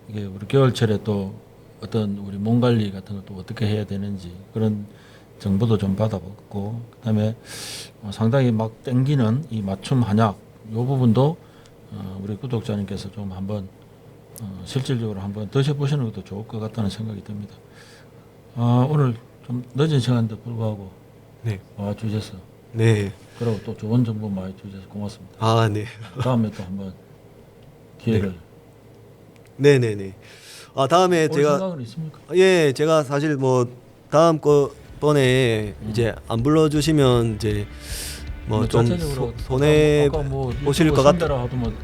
이게 우리 겨울철에 또 어떤 우리 몸 관리 같은 것도 어떻게 해야 되는지 그런 정보도 좀 받아봤고 그다음에 상당히 막 땡기는 이 맞춤 한약 요 부분도 우리 구독자님께서 좀 한번 실질적으로 한번 드셔보시는 것도 좋을 것 같다는 생각이 듭니다. 오늘 좀 늦은 시간인데 불구하고 와 주셔서 그리고 또 좋은 정보 많이 주셔서 고맙습니다. 네. 다음에 또 한번 기회를. 네네네. 다음에 올 생각은 있습니까? 예, 제가 사실 뭐 다음 번에 이제 안 불러주시면 이제 뭐 좀 손해 보실 것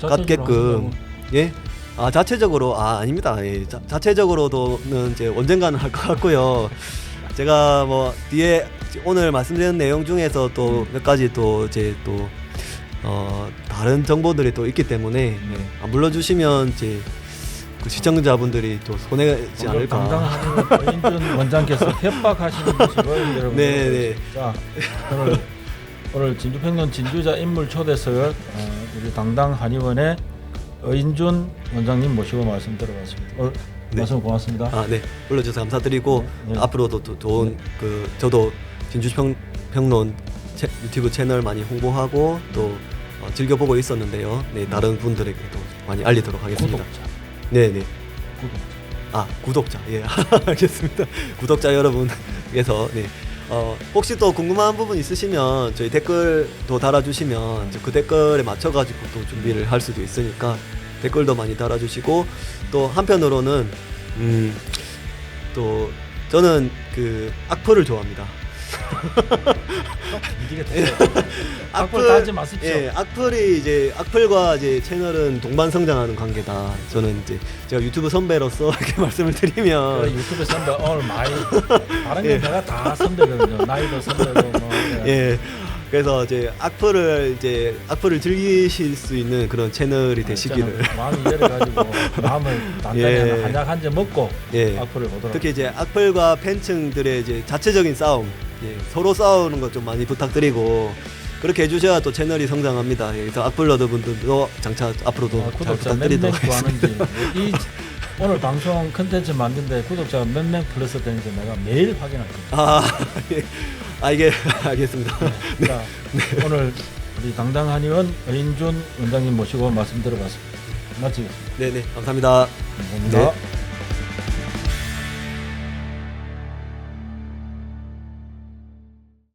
같게끔 자체적으로 아닙니다. 예, 자체적으로도는 이제 언젠가는 할 것 같고요. 제가 뭐 뒤에 오늘 말씀드린 내용 중에서 또 몇 가지 또 이제 또 다른 정보들이 또 있기 때문에 안 불러주시면 이제 그 시청자분들이 또 손해지 않을까. 당당한 어인준 원장께서 협박하시는 것이고요, 여러분. 네. 자, 오늘 진주평론 진주자 인물 초대석 우리 당당 한의원의 어인준 원장님 모시고 말씀 들어봤습니다. 말씀 고맙습니다. 네, 불러주셔서 감사드리고 네. 앞으로도 또 좋은 저도 진주평론 유튜브 채널 많이 홍보하고 또 즐겨보고 있었는데요. 네, 다른 분들에게도 많이 알리도록 하겠습니다. 구독자. 네네. 구독자. 구독자. 예, 알겠습니다. 구독자 여러분께서 혹시 또 궁금한 부분 있으시면 저희 댓글도 달아주시면 그 댓글에 맞춰가지고 또 준비를 할 수도 있으니까 댓글도 많이 달아주시고 또 한편으로는 또 저는 그 악플을 좋아합니다. 악플 달지 마십시오. 예, 악플과 이제 채널은 동반 성장하는 관계다. 저는 이제 제가 유튜브 선배로서 이렇게 말씀을 드리면 유튜브 선배 오늘 많이 다른 게 내가 다 선배거든요. 나이도 선배고 뭐. 예. 그래서 이제 악플을 즐기실 수 있는 그런 채널이 되시기를. 마음이 열어가지고 마음을 단단히 한약 한 잔 먹고 악플을 보도록. 특히 이제 악플과 팬층들의 이제 자체적인 싸움, 서로 싸우는 것 좀 많이 부탁드리고 그렇게 해주셔야 또 채널이 성장합니다. 그래서 악플러드 분들도 장차 앞으로도 잘 구독자 부탁드리도록 몇 명 하겠습니다. 구하는지 오늘 방송 컨텐츠 만드는데 구독자가 몇 명 플러스 되는지 내가 매일 확인할 겁니다. 이게 알겠습니다. 자, 오늘 우리 당당 한의원 어인준 원장님 모시고 말씀 들어봤습니다. 마치겠습니다. 네네, 감사합니다. 감사합니다. 네.